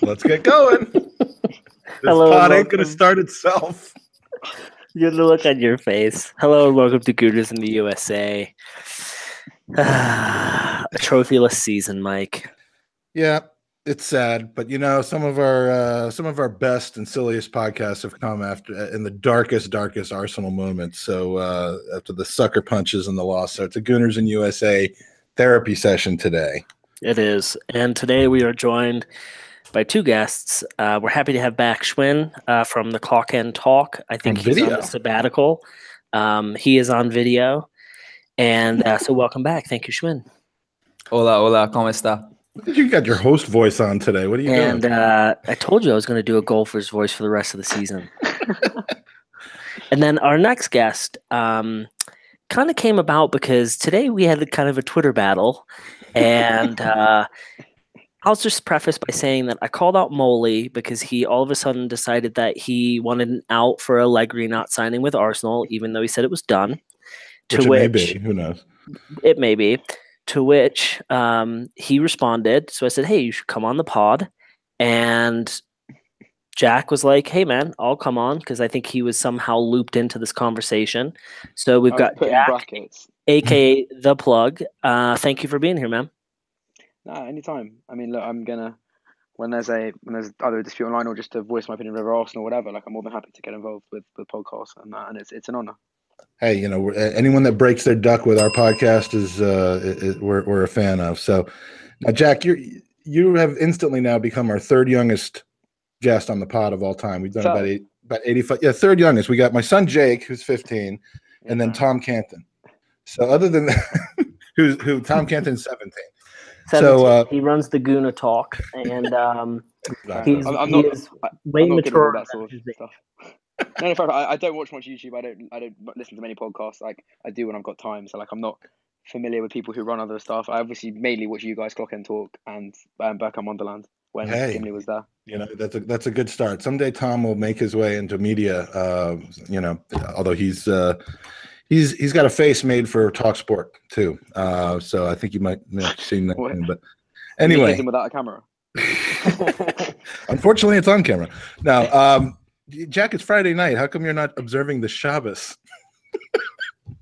Let's get going. This pod ain't going to start itself. You have the look on your face. Hello and welcome to Gooners in the USA. A trophyless season, Mike. Yeah, it's sad, but you know, some of our best and silliest podcasts have come in the darkest Arsenal moments. So after the sucker punches and the loss, so it's a Gooners in USA therapy session today. It is, and today we are joined by two guests. We're happy to have back Schwinn from the Clock End Talk. I think he's on a sabbatical. He is on video. And so welcome back. Thank you, Schwinn. Hola, ¿cómo está? You got your host voice on today. What are you doing? And I told you I was going to do a golfer's voice for the rest of the season. And then our next guest kind of came about because today we had kind of a Twitter battle. And I'll just preface by saying that I called out Moley because he all of a sudden decided that he wanted an out for Allegri not signing with Arsenal, even though he said it was done. Which it may be. Who knows? It may be. To which he responded. So I said, hey, you should come on the pod. And Jack was like, hey, man, I'll come on because I think he was somehow looped into this conversation. So we've got Jack, a.k.a. The Plug. Thank you for being here, man. Nah, anytime. I mean, look, I'm gonna when there's either a dispute online or just to voice my opinion over Arsenal or whatever. Like, I'm more than happy to get involved with podcasts and it's an honor. Hey, you know, anyone that breaks their duck with our podcast is we're a fan of. So, now, Jack, you have instantly now become our third youngest guest on the pod of all time. We've done about 85. Yeah, third youngest. We got my son Jake, who's 15, and then Tom Canton. So, other than that, who Tom Canton's 17. So he runs the Gooner Talk, and he is way mature. That sort of stuff. No, I don't watch much YouTube. I don't listen to many podcasts. Like, I do when I've got time. So, like, I'm not familiar with people who run other stuff. I obviously mainly watch you guys, Clock and Talk, and Berkham Wonderland when Gimli was there. You know, that's a good start. Someday Tom will make his way into media. You know, although he's got a face made for talk sport too. So I think you might have seen that. But anyway, without a camera. Unfortunately, it's on camera now. Jack, it's Friday night. How come you're not observing the Shabbos?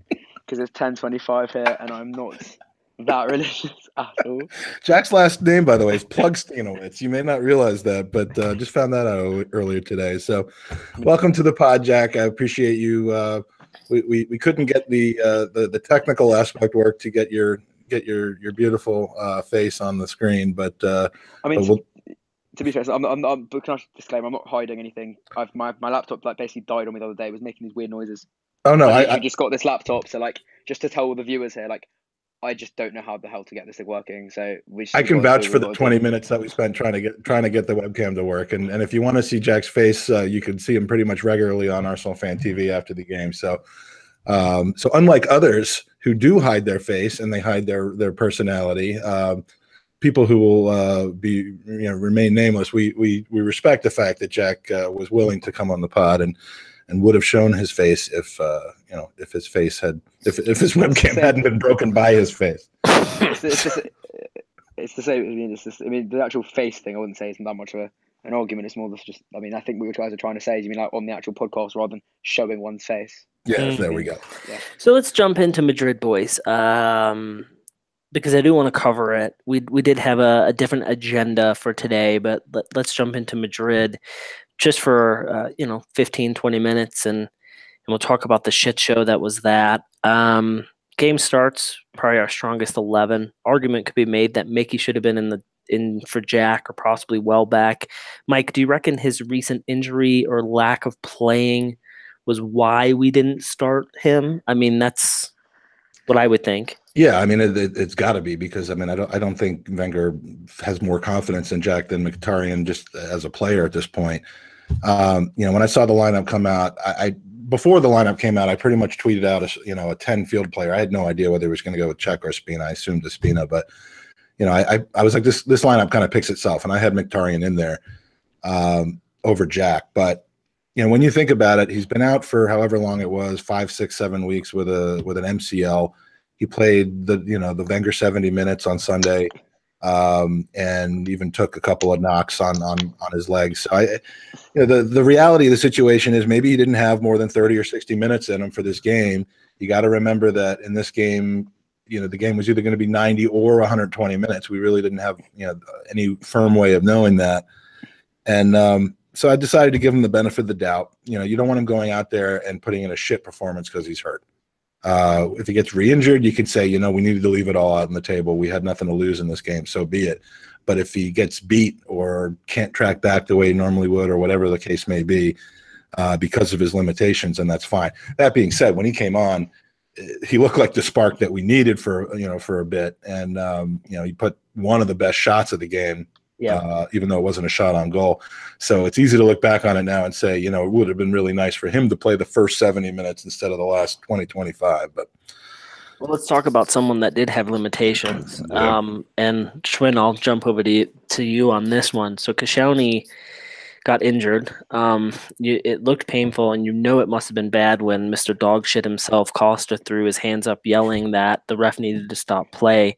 Because it's 10:25 here, and I'm not that religious at all. Jack's last name, by the way, is Plugsteinowitz. You may not realize that, but just found that out earlier today. So, welcome to the pod, Jack. I appreciate you. We couldn't get the technical aspect work to get your beautiful face on the screen, but I mean. To be fair, can I disclaim? I'm not hiding anything. My laptop basically died on me the other day. It was making these weird noises. Oh no! I just got this laptop, so just to tell all the viewers here, I just don't know how the hell to get this thing working. So I can vouch for the 20 minutes that we spent trying to get the webcam to work. And if you want to see Jack's face, you can see him pretty much regularly on Arsenal Fan TV after the game. So unlike others who do hide their face and they hide their personality. People who will remain nameless. We respect the fact that Jack was willing to come on the pod and would have shown his face if his webcam hadn't been broken by his face. It's the same. I mean, the actual face thing, I wouldn't say isn't that much of an argument. It's more just. I mean, I think what you guys are trying to say is, you mean like on the actual podcast rather than showing one's face. Yeah, there we go. Yeah. So let's jump into Madrid, boys. Because I do want to cover it. We did have a different agenda for today, but let's jump into Madrid just for 15, 20 minutes, and we'll talk about the shit show that was that. Game starts, probably our strongest 11. Argument could be made that Mickey should have been in for Jack or possibly Welbeck. Mike, do you reckon his recent injury or lack of playing was why we didn't start him? I mean, that's what I would think. Yeah, I mean it's got to be because I don't think Wenger has more confidence in Jack than Mkhitaryan just as a player at this point. When I saw the lineup come out, before the lineup came out, I pretty much tweeted out a 10 field player. I had no idea whether he was going to go with Czech or Spina. I assumed Spina, but I was like this lineup kind of picks itself, and I had Mkhitaryan in there over Jack. But when you think about it, he's been out for however long it was, 5, 6, 7 weeks with an MCL. He played the Wenger 70 minutes on Sunday. and even took a couple of knocks on his legs. So the reality of the situation is maybe he didn't have more than 30 or 60 minutes in him for this game. You got to remember that in this game, the game was either going to be 90 or 120 minutes. We really didn't have any firm way of knowing that. And so I decided to give him the benefit of the doubt. You don't want him going out there and putting in a shit performance because he's hurt. If he gets re-injured, you could say, we needed to leave it all out on the table. We had nothing to lose in this game, so be it. But if he gets beat or can't track back the way he normally would, or whatever the case may be, because of his limitations, and that's fine. That being said, when he came on, he looked like the spark that we needed for a bit, and he put one of the best shots of the game. Yeah. Even though it wasn't a shot on goal. So it's easy to look back on it now and say, it would have been really nice for him to play the first 70 minutes instead of the last 20, 25. But well, let's talk about someone that did have limitations. Yeah. And Schwinn, I'll jump over to you on this one. So Koscielny got injured. It looked painful, and it must have been bad when Mr. Dogshit himself, Costa, threw his hands up yelling that the ref needed to stop play.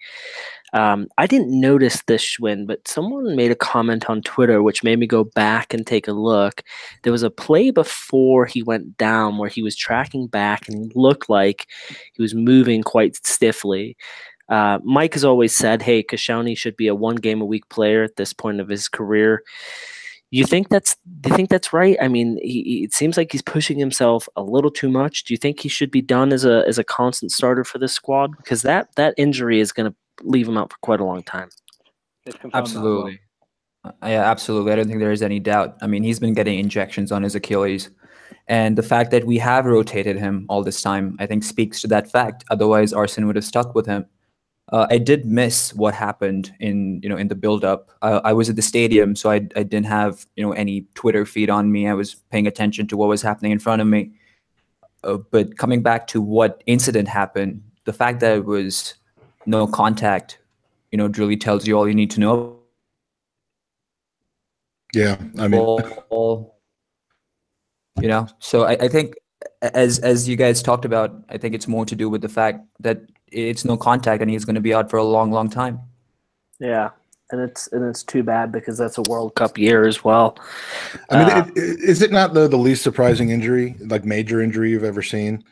I didn't notice this, Schwinn, but someone made a comment on Twitter which made me go back and take a look. There was a play before he went down where he was tracking back and he looked like he was moving quite stiffly. Mike has always said, hey, Koscielny should be a one-game-a-week player at this point of his career. Do you think that's right? I mean, it seems like he's pushing himself a little too much. Do you think he should be done as a constant starter for this squad? Because that injury is going to leave him out for quite a long time. Absolutely. Yeah, absolutely. I don't think there is any doubt. I mean, he's been getting injections on his Achilles. And the fact that we have rotated him all this time, I think speaks to that fact. Otherwise, Arsene would have stuck with him. I did miss what happened in the build-up. I was at the stadium, so I didn't have any Twitter feed on me. I was paying attention to what was happening in front of me. But coming back to what incident happened, the fact that it was no contact, really tells you all you need to know. Yeah, I mean, So I think as you guys talked about, I think it's more to do with the fact that it's no contact and he's going to be out for a long, long time. Yeah, and it's too bad because that's a World Cup year as well. I mean, is it not the least surprising injury, like major injury you've ever seen?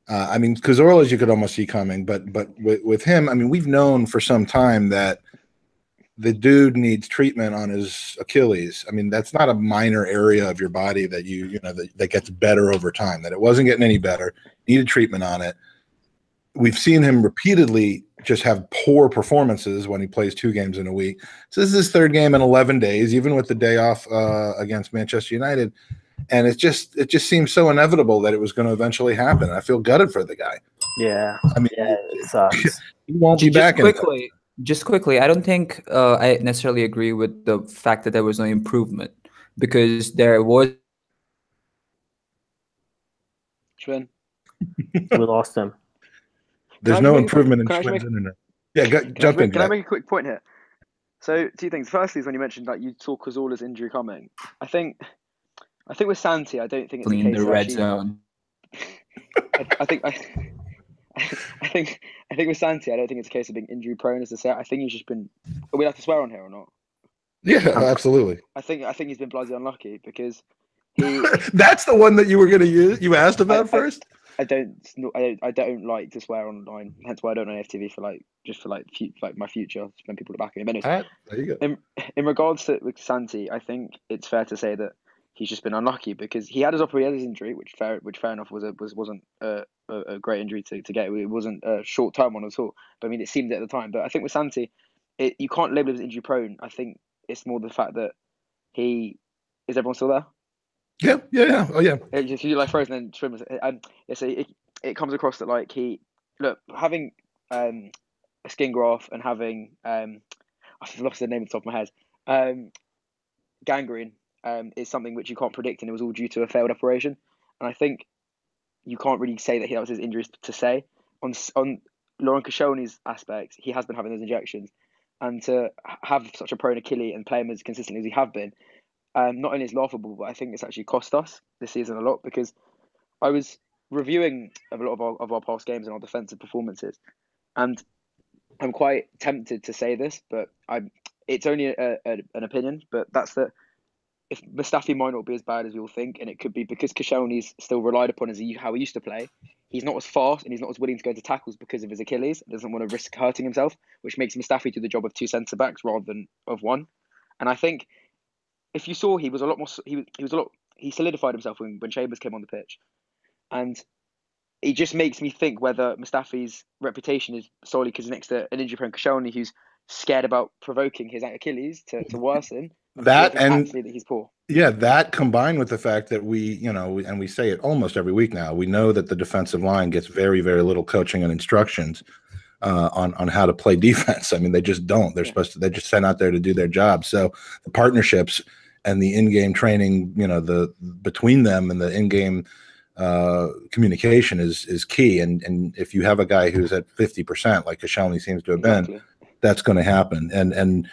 I mean, because Orla's you could almost see coming, but with him, I mean, we've known for some time that the dude needs treatment on his Achilles. I mean, that's not a minor area of your body that that gets better over time. That it wasn't getting any better, needed treatment on it. We've seen him repeatedly just have poor performances when he plays 2 games in a week. So this is his 3rd game in 11 days, even with the day off against Manchester United. And it just seems so inevitable that it was going to eventually happen. I feel gutted for the guy. Yeah, I mean, it sucks. He won't be back. Just quickly, I don't think I necessarily agree with the fact that there was no improvement, because there was. Schwinn. We lost him. There's no improvement in Schwinn's internet. Yeah, jump in. Can I make a quick point here? So 2 things. Firstly, is when you mentioned that you saw Cazorla's injury coming. I think with Santi, I don't think it's in the red zone. I think with Santi, I don't think it's a case of being injury prone, as to say. I think he's just been. Are we allowed to swear on here or not? Yeah, absolutely. I think he's been bloody unlucky because he. That's the one that you were going to use. You asked about first. I don't like to swear online. Hence why I don't know FTV for my future when people look back in a minute. There you go. In regards to with Santi, I think it's fair to say that he's just been unlucky because he had his injury, which fair enough wasn't a great injury to get. It wasn't a short term one at all. But I mean, it seemed at the time. But I think with Santi, you can't label him as injury prone. I think it's more the fact that is everyone still there? Yeah. Oh yeah. If you like frozen and swimmers, so it comes across that having a skin graft and having I've lost the name at the top of my head, gangrene is something which you can't predict, and it was all due to a failed operation. And I think you can't really say that was his injuries to say. On Laurent Koscielny's aspect, he has been having those injections, and to have such a prone Achilles and play him as consistently as he have been. Not only is laughable, but I think it's actually cost us this season a lot, because I was reviewing a lot of our past games and our defensive performances, and I'm quite tempted to say this, but it's only an opinion, but that's that if Mustafi might not be as bad as we all think, and it could be because Koscielny's still relied upon as how he used to play, he's not as fast and he's not as willing to go into tackles because of his Achilles, doesn't want to risk hurting himself, which makes Mustafi do the job of two centre-backs rather than of one. And I think if you saw, he was a lot more, he solidified himself when Chambers came on the pitch. And it just makes me think whether Mustafi's reputation is solely because next to an injury-prone Koscielny who's scared about provoking his Achilles to worsen. That and actually that he's poor. Yeah, that combined with the fact that and we say it almost every week now, we know that the defensive line gets very, very little coaching and instructions on how to play defense. I mean, they just don't. They're just sent out there to do their job. So the partnerships and the in-game training, the between them and the in-game communication is key. And if you have a guy who's at 50%, like Koscielny seems to have been, that's going to happen. And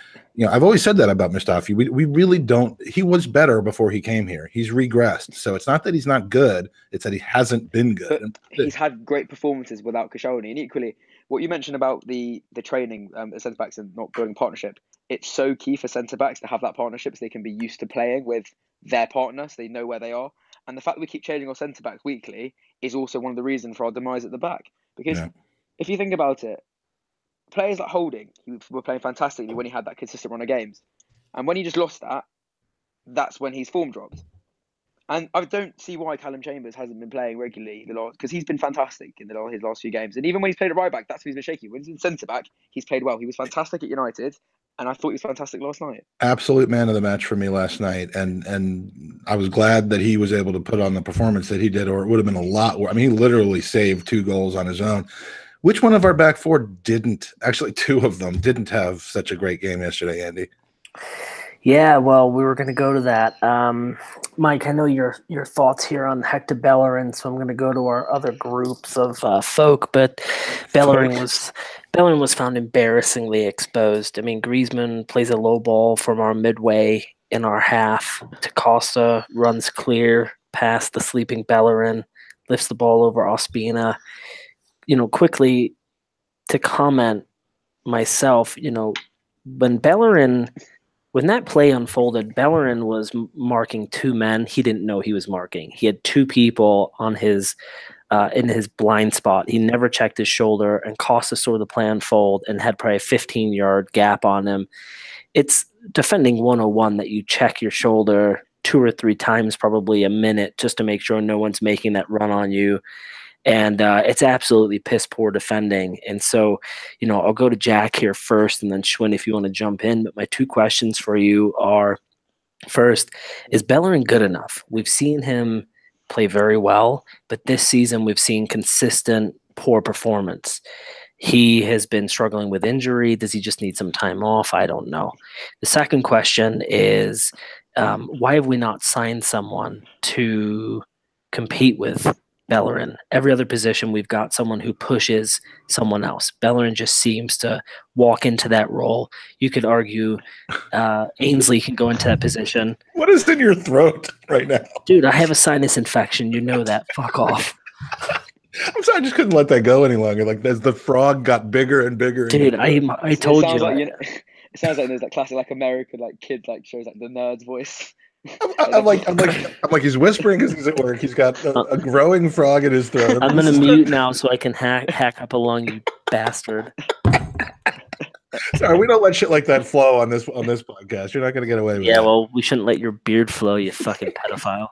I've always said that about Mustafi. We really don't. He was better before he came here. He's regressed. So it's not that he's not good. It's that he hasn't been good. But he's had great performances without Koscielny. And equally, what you mentioned about the training at centre backs and not building partnership, it's so key for centre backs to have that partnership so they can be used to playing with their partner, so they know where they are. And the fact that we keep changing our centre backs weekly is also one of the reasons for our demise at the back. Because if you think about it, players like Holding, who were playing fantastically when he had that consistent run of games, and when he just lost that, that's when his form dropped. And I don't see why Callum Chambers hasn't been playing regularly because he's been fantastic in his last few games. And even when he's played at right back, that's when he's been shaky. When he's in centre back, he's played well. He was fantastic at United, and I thought he was fantastic last night. Absolute man of the match for me last night, and I was glad that he was able to put on the performance that he did, or it would have been a lot worse. I mean, he literally saved 2 goals on his own. Which one of our back four didn't? Actually, 2 of them didn't have such a great game yesterday, Andy. Yeah, well, we were going to go to that. Mike, I know your thoughts here on Hector Bellerin, so I'm going to go to our other groups of folk. But Bellerin was found embarrassingly exposed. I mean, Griezmann plays a low ball from our midway in our half to Costa, runs clear past the sleeping Bellerin, lifts the ball over Ospina. Quickly to comment myself, when that play unfolded, Bellerin was marking 2 men he didn't know he was marking. He had 2 people on his in his blind spot. He never checked his shoulder, and Costa saw the play unfold and had probably a 15-yard gap on him. It's defending 101 that you check your shoulder 2 or 3 times, probably a minute, just to make sure no one's making that run on you. And it's absolutely piss poor defending. And so, I'll go to Jack here first, and then Schwinn if you want to jump in. But my 2 questions for you are, first, is Bellerin good enough? We've seen him play very well, but this season we've seen consistent poor performance. He has been struggling with injury. Does he just need some time off? I don't know. The second question is, why have we not signed someone to compete with Bellerin? Every other position, we've got someone who pushes someone else. Bellerin just seems to walk into that role. You could argue Ainsley can go into that position. What is in your throat right now? Dude, I have a sinus infection. You know that. Fuck off. I'm sorry, I just couldn't let that go any longer. Like, as the frog got bigger and bigger. Dude, I told you. It sounds like there's that classic American kid shows the nerd's voice. I'm like he's whispering because he's at work. He's got a growing frog in his throat. I'm gonna mute now so I can hack up a lung, you bastard. Sorry, we don't let shit like that flow on this podcast. You're not gonna get away with it. Yeah, well, we shouldn't let your beard flow, you fucking pedophile.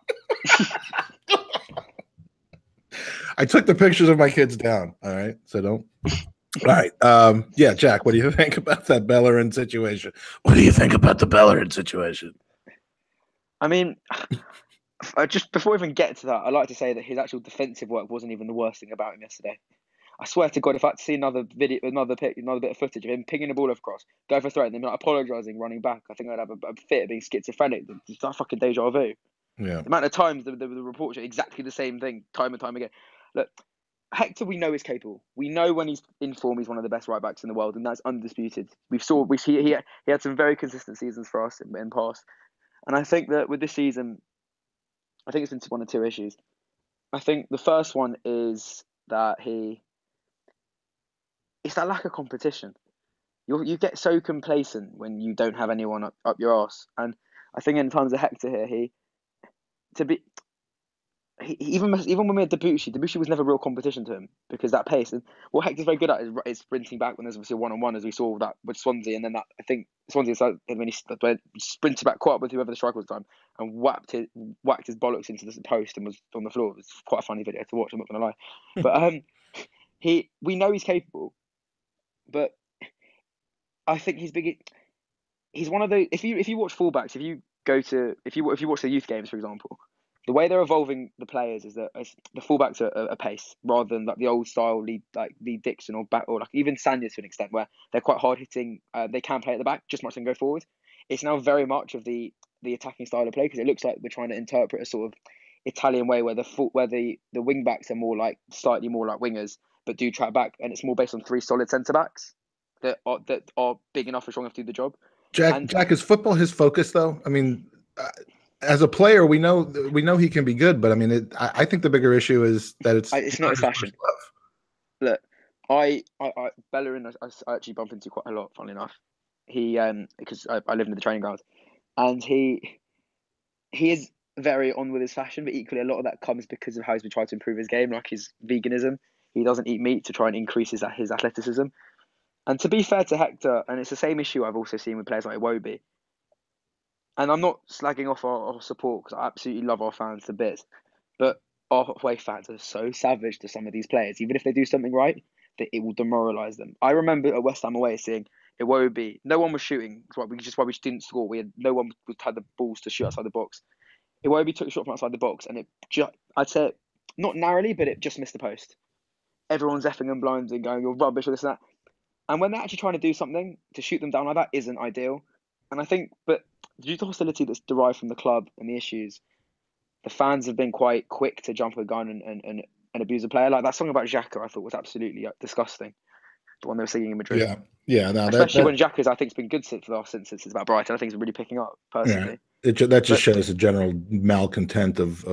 I took the pictures of my kids down. All right, so don't. All right. Yeah, Jack, what do you think about that Bellerin situation? What do you think about the Bellerin situation? I mean, just before we even get to that, I'd like to say that his actual defensive work wasn't even the worst thing about him yesterday. I swear to God, if I had to see another bit of footage of him pinging the ball across, go for a throw, and then apologising, running back, I think I'd have a fit of being schizophrenic. It's that fucking deja vu. Yeah. The amount of times the reports are exactly the same thing, time and time again. Look, Hector, we know is capable. We know when he's in form, he's one of the best right backs in the world, and that's undisputed. He had some very consistent seasons for us in past. And I think that with this season, I think it's been one of 2 issues. I think the first one is that it's that lack of competition. you get so complacent when you don't have anyone up your arse. And I think in terms of Hector here, even when we had Debuchy was never real competition to him because that pace. And what Hector's very good at is sprinting back when there's obviously a one-on-one, as we saw that with Swansea, and then that I think Swansea when he sprinted back, caught up with whoever the striker was at the time, and whacked his bollocks into the post and was on the floor. It was quite a funny video to watch. I'm not going to lie, but we know he's capable, but I think he's one of those. If you watch fullbacks, if you watch the youth games, for example. The way they're evolving the players is that the fullbacks are a pace rather than like the old style Lee Dixon or like even Sanyas to an extent where they're quite hard hitting. They can play at the back just much and go forward. It's now very much of the attacking style of play because it looks like we're trying to interpret a sort of Italian way where the wing backs are more like slightly more like wingers but do track back, and it's more based on 3 solid centre backs that are big enough and strong enough to do the job. Jack, is football his focus though? I mean. As a player, we know he can be good, but I mean, I think the bigger issue is that it's not his fashion. Look, Bellerin, I actually bump into quite a lot. Funnily enough, he because I live in the training grounds, and he is very on with his fashion, but equally a lot of that comes because of how he's been trying to improve his game, like his veganism. He doesn't eat meat to try and increase his athleticism. And to be fair to Hector, and it's the same issue I've also seen with players like Iwobi. And I'm not slagging off our support because I absolutely love our fans to bits. But our away fans are so savage to some of these players. Even if they do something right, that it will demoralise them. I remember at West Ham away seeing Iwobi. No one was shooting. That's why we didn't score. No one had the balls to shoot outside the box. Iwobi took a shot from outside the box and I'd say not narrowly, but it just missed the post. Everyone's effing and blinding, going, you're rubbish or this and that. And when they're actually trying to do something, to shoot them down like that isn't ideal. And I think, but due to the hostility that's derived from the club and the issues, the fans have been quite quick to jump a gun and abuse a player. Like that song about Xhaka, I thought was absolutely disgusting. The one they were singing in Madrid. Yeah. No, especially when Xhaka's, I think, has been good since it's about Brighton. I think it's really picking up personally. Yeah. That just shows a general malcontent of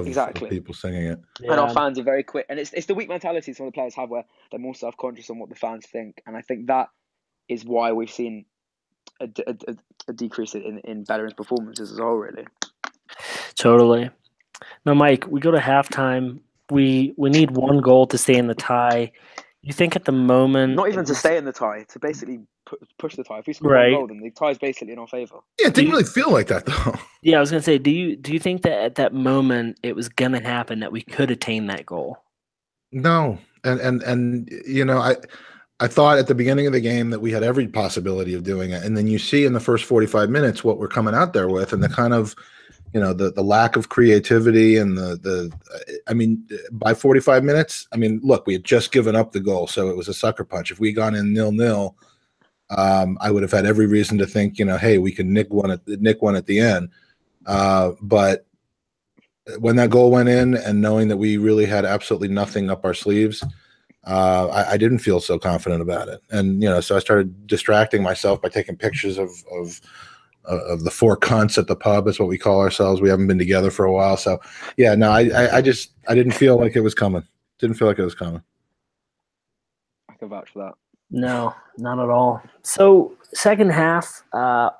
people singing it. Yeah. And our fans are very quick, and it's the weak mentality some of the players have where they're more self-conscious on what the fans think, and I think that is why we've seen a decrease in Bellerin's performances as a whole, really. Totally. Now, Mike, we go to halftime. We need 1 goal to stay in the tie. You think at the moment... Not even to stay in the tie, to basically push the tie. If we score 1 goal, then the tie is basically in our favour. Yeah, it didn't really feel like that, though. Yeah, I was going to say, do you think that at that moment it was going to happen, that we could attain that goal? No. And you know, I thought at the beginning of the game that we had every possibility of doing it. And then you see in the first 45 minutes what we're coming out there with and the kind of, you know, the lack of creativity and I mean, by 45 minutes, I mean, look, we had just given up the goal. So it was a sucker punch. If we gone in 0-0, I would have had every reason to think, you know, hey, we can nick one at the end. But when that goal went in and knowing that we really had absolutely nothing up our sleeves, I didn't feel so confident about it. And, you know, so I started distracting myself by taking pictures of the 4 cunts at the pub. That's what we call ourselves. We haven't been together for a while. So, yeah, no, I didn't feel like it was coming. Didn't feel like it was coming. I can vouch for that. No, not at all. So second half,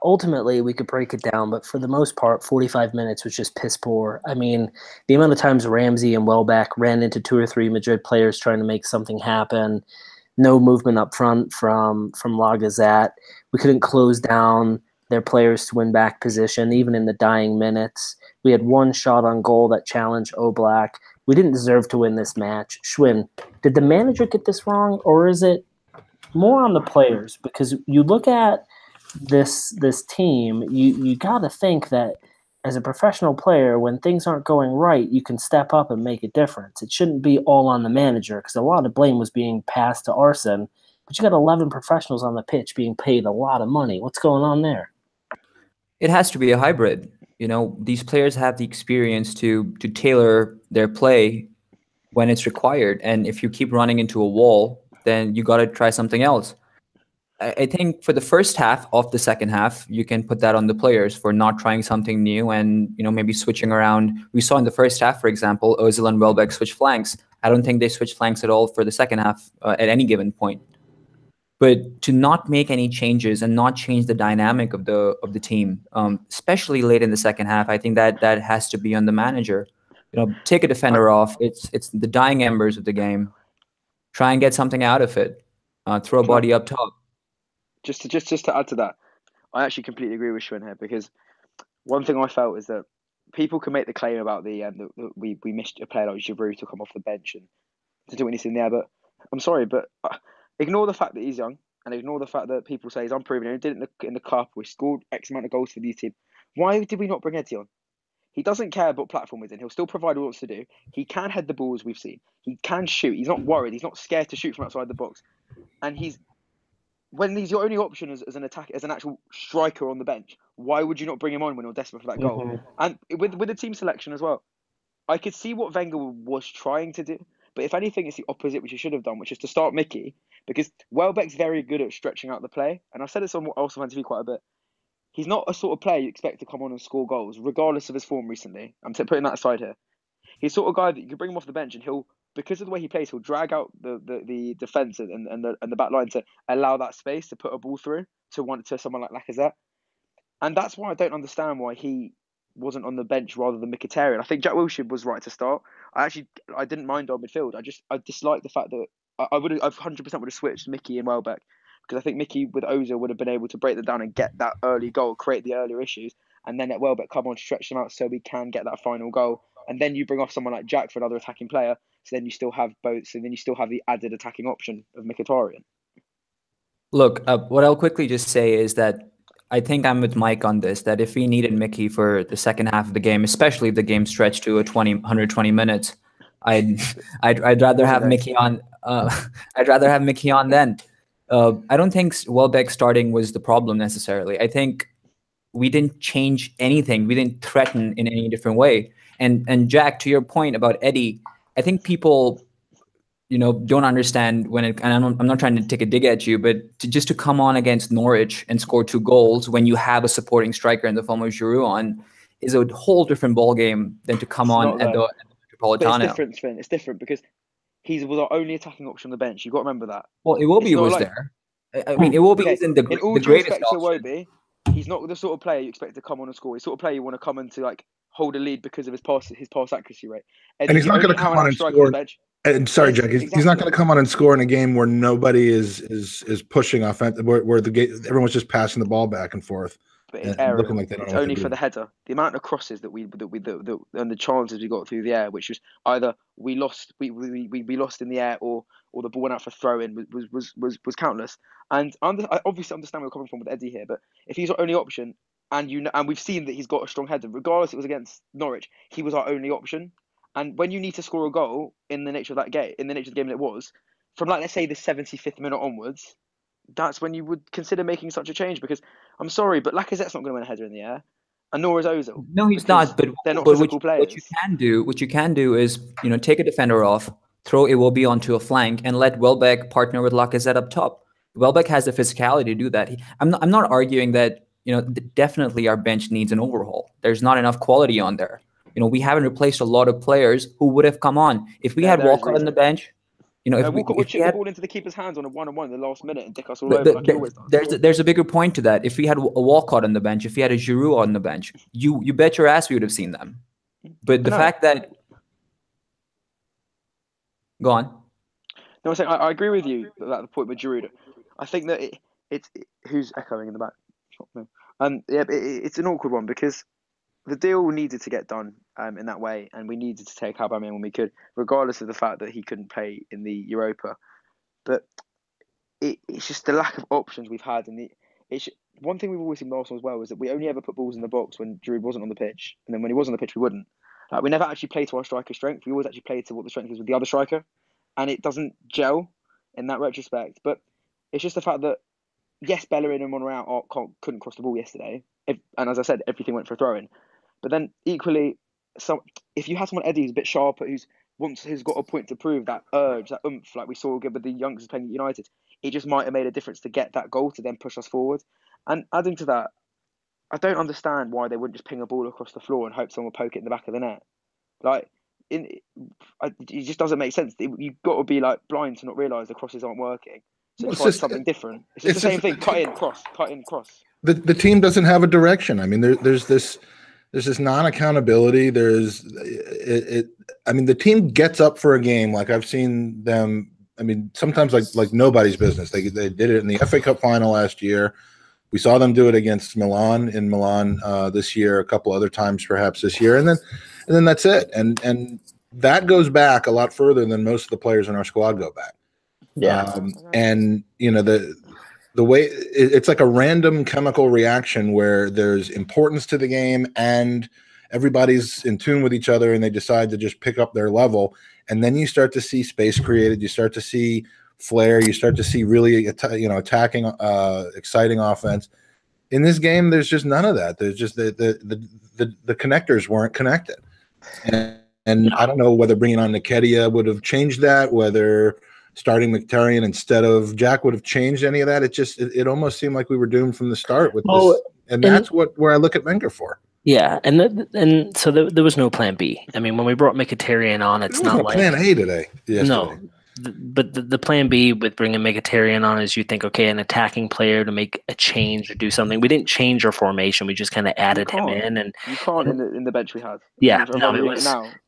ultimately we could break it down, but for the most part, 45 minutes was just piss poor. I mean, the amount of times Ramsey and Welbeck ran into 2 or 3 Madrid players trying to make something happen, no movement up front from La Gazette. We couldn't close down their players to win back position, even in the dying minutes. We had 1 shot on goal that challenged Oblak. We didn't deserve to win this match. Schwinn, did the manager get this wrong, or is it more on the players? Because you look at this team, you got to think that as a professional player, when things aren't going right, you can step up and make a difference. It shouldn't be all on the manager, because a lot of blame was being passed to Arsene, but you got 11 professionals on the pitch being paid a lot of money. What's going on there? It has to be a hybrid. You know, these players have the experience to tailor their play when it's required. And if you keep running into a wall, then you got to try something else. I think for the first half of the second half, you can put that on the players for not trying something new and, you know, maybe switching around. We saw in the first half, for example, Ozil and Welbeck switch flanks. I don't think they switched flanks at all for the second half at any given point. But to not make any changes and not change the dynamic of the team, especially late in the second half, I think that has to be on the manager. Take a defender off. It's the dying embers of the game. Try and get something out of it. Throw a body up top. Just to add to that, I actually completely agree with Schwinn here, because one thing I felt is that people can make the claim about that we missed a player like Giroud to come off the bench and to do anything there, but I'm sorry, but ignore the fact that he's young and ignore the fact that people say he's unproven. He did it in the cup. We scored X amount of goals for these teams. Why did we not bring Eddie on? He doesn't care what platform he's in. He'll still provide what he wants to do. He can head the ball, as we've seen. He can shoot. He's not worried. He's not scared to shoot from outside the box. And when he's your only option as an actual striker on the bench, why would you not bring him on when you're desperate for that goal? Mm-hmm. And with the team selection as well, I could see what Wenger was trying to do, but if anything, it's the opposite, which he should have done, which is to start Mickey, because Welbeck's very good at stretching out the play, and I've said this on also on TV quite a bit. He's not a sort of player you expect to come on and score goals, regardless of his form recently. I'm putting that aside here. He's the sort of guy that you can bring him off the bench and he'll, because of the way he plays, he'll drag out the defence and the back line to allow that space to put a ball through to someone like Lacazette. And that's why I don't understand why he wasn't on the bench rather than Mkhitaryan. I think Jack Wilshere was right to start. I didn't mind our midfield. I disliked the fact that I 100% would have switched Mickey and Welbeck, because I think Mickey with Ozil would have been able to break them down and get that early goal, create the earlier issues, and then at Welbeck come on, stretch them out so we can get that final goal. And then you bring off someone like Jack for another attacking player, so then you still have both. So then you still have the added attacking option of Mkhitaryan. Look, what I'll quickly just say is that I think I'm with Mike on this, that if we needed Mickey for the second half of the game, especially if the game stretched to 120 minutes, I'd rather have Mickey on. I'd rather have Mickey on then. I don't think Welbeck starting was the problem necessarily. I think we didn't change anything. We didn't threaten in any different way. And Jack, to your point about Eddie, I think people, don't understand and I'm not trying to take a dig at you, but just to come on against Norwich and score 2 goals when you have a supporting striker in the form of Giroud on is a whole different ballgame than to come on at the Metropolitano. But it's different, Finn. It's different because he was our only attacking option on the bench. You've got to remember that. Well, Iwobi was there. I mean, Iwobi isn't the greatest option. He's not the sort of player you expect to come on and score. He's the sort of player you want to come in to hold a lead because of his pass accuracy rate. And he's not going to come on and score. And sorry, Jack, he's not going to come on and score in a game where nobody is pushing offense, where everyone's just passing the ball back and forth. But it's looking like it's only for the header. The amount of crosses that we and the chances we got through the air, which was either we lost in the air or the ball went out for throw in, was countless. And I obviously understand where you're coming from with Eddie here, but if he's our only option, and we've seen that he's got a strong header, regardless it was against Norwich, he was our only option. And when you need to score a goal in the nature of that game, that it was, from let's say the 75th minute onwards, that's when you would consider making such a change. Because I'm sorry, but Lacazette's not going to win a header in the air, and nor is Ozil. No, he's not. But they're not physical players. What you can do is take a defender off, throw Iwobi onto a flank, and let Welbeck partner with Lacazette up top. Welbeck has the physicality to do that. I'm not arguing that definitely our bench needs an overhaul. There's not enough quality on there. We haven't replaced a lot of players who would have come on if we had Walcott on the bench. Walcott would chip the ball into the keeper's hands on a 1-on-1 in the last minute and dick us all over like he always does. There's a bigger point to that. If we had a Walcott on the bench, if we had a Giroud on the bench, you bet your ass we would have seen them. But the fact that... Go on. No, I'm saying I agree with you about the point with Giroud. I think that it's who's echoing in the back. It's an awkward one because the deal needed to get done in that way, and we needed to take Aubameyang when we could, regardless of the fact that he couldn't play in the Europa. But it's just the lack of options we've had. And one thing we've always seen with Arsenal as well is that we only ever put balls in the box when Giroud wasn't on the pitch, and then when he was on the pitch, we wouldn't. We never actually played to our striker's strength. We always actually played to what the strength is with the other striker, and it doesn't gel in that retrospect. But it's just the fact that, yes, Bellerin and Monreal couldn't cross the ball yesterday, and as I said, everything went for a throw-in. But then equally, if you had someone Eddie who's a bit sharper, who's got a point to prove, that urge, that oomph, like we saw with the youngsters playing at United, it just might have made a difference to get that goal to then push us forward. And adding to that, I don't understand why they wouldn't just ping a ball across the floor and hope someone will poke it in the back of the net. It just doesn't make sense. You've got to be blind to not realise the crosses aren't working. try something different. It's just the same thing. Cut in, cross. The team doesn't have a direction. I mean, there's this non-accountability. I mean, the team gets up for a game. Like I've seen them. I mean, sometimes like nobody's business. They did it in the FA Cup final last year. We saw them do it against Milan this year, a couple other times perhaps this year, and then that's it. And that goes back a lot further than most of the players in our squad go back. Yeah. And the way it's like a random chemical reaction where there's importance to the game and everybody's in tune with each other and they decide to just pick up their level. And then you start to see space created. You start to see flair. You start to see really, attacking, exciting offense. In this game, there's just none of that. There's just the connectors weren't connected. And I don't know whether bringing on Nketiah would have changed that, whether starting Mkhitaryan instead of Jack would have changed any of that. It almost seemed like we were doomed from the start with this. And that's where I look at Wenger for. Yeah, and so there was no plan B. I mean, when we brought Mkhitaryan on, it's not like plan A today. No, but the plan B with bringing Mkhitaryan on is you think, okay, an attacking player to make a change or do something. We didn't change our formation. We just kind of added him in, and you can't in the bench we had. Yeah, no, it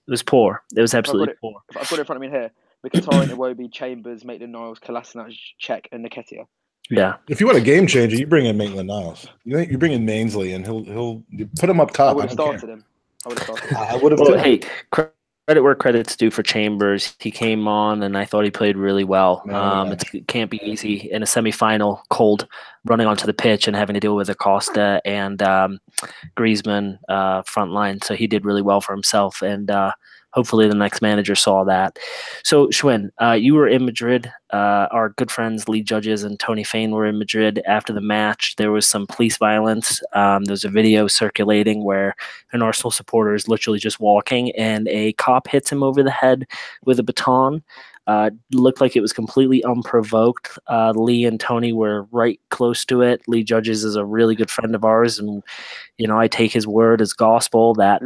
was poor. It was absolutely poor. I've got it in front of me here. Mkhitaryan, Iwobi, Chambers, Maitland-Niles, Kolasinac, Cech, and Nketiah. Yeah. If you want a game changer, you bring in Maitland-Niles. You bring in Mainsley, and he'll put him up top. I would have started him. Hey, credit where credit's due for Chambers. He came on, and I thought he played really well. It can't be easy in a semifinal, cold, running onto the pitch and having to deal with Acosta and Griezmann front line. So he did really well for himself, and hopefully the next manager saw that. So, Schwinn, you were in Madrid. Our good friends Lee Judges and Tony Fain were in Madrid. After the match, there was some police violence. There's a video circulating where an Arsenal supporter is literally just walking and a cop hits him over the head with a baton. Looked like it was completely unprovoked. Lee and Tony were right close to it. Lee Judges is a really good friend of ours, and I take his word as gospel that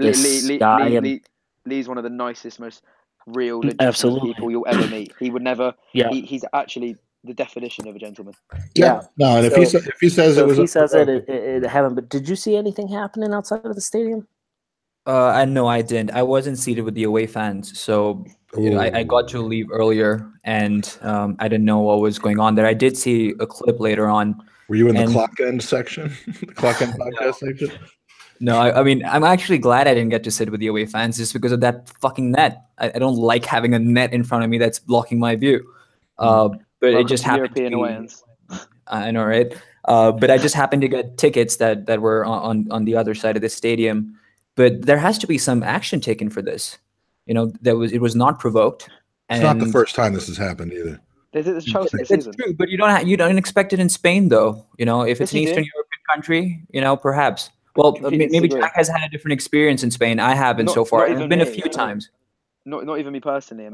Lee's one of the nicest, most real, legitimate people you'll ever meet. He would never. Yeah. He's actually the definition of a gentleman. Yeah. No, and if he says it happened. But did you see anything happening outside of the stadium? No, I didn't. I wasn't seated with the away fans, so I got to leave earlier, and I didn't know what was going on there. I did see a clip later on. Were you in the clock end section? The clock end podcast section? No, I mean, I'm actually glad I didn't get to sit with the away fans just because of that fucking net. I don't like having a net in front of me that's blocking my view. But it just happened European away-ends. I know, right? But I just happened to get tickets that were on the other side of the stadium. But there has to be some action taken for this. It was not provoked. It's not the first time this has happened either. It's Chelsea it's true, but you don't expect it in Spain though. If it's an Eastern European country, perhaps. Well, maybe Jack has had a different experience in Spain. I haven't so far. I've been a few times. Not even me personally. I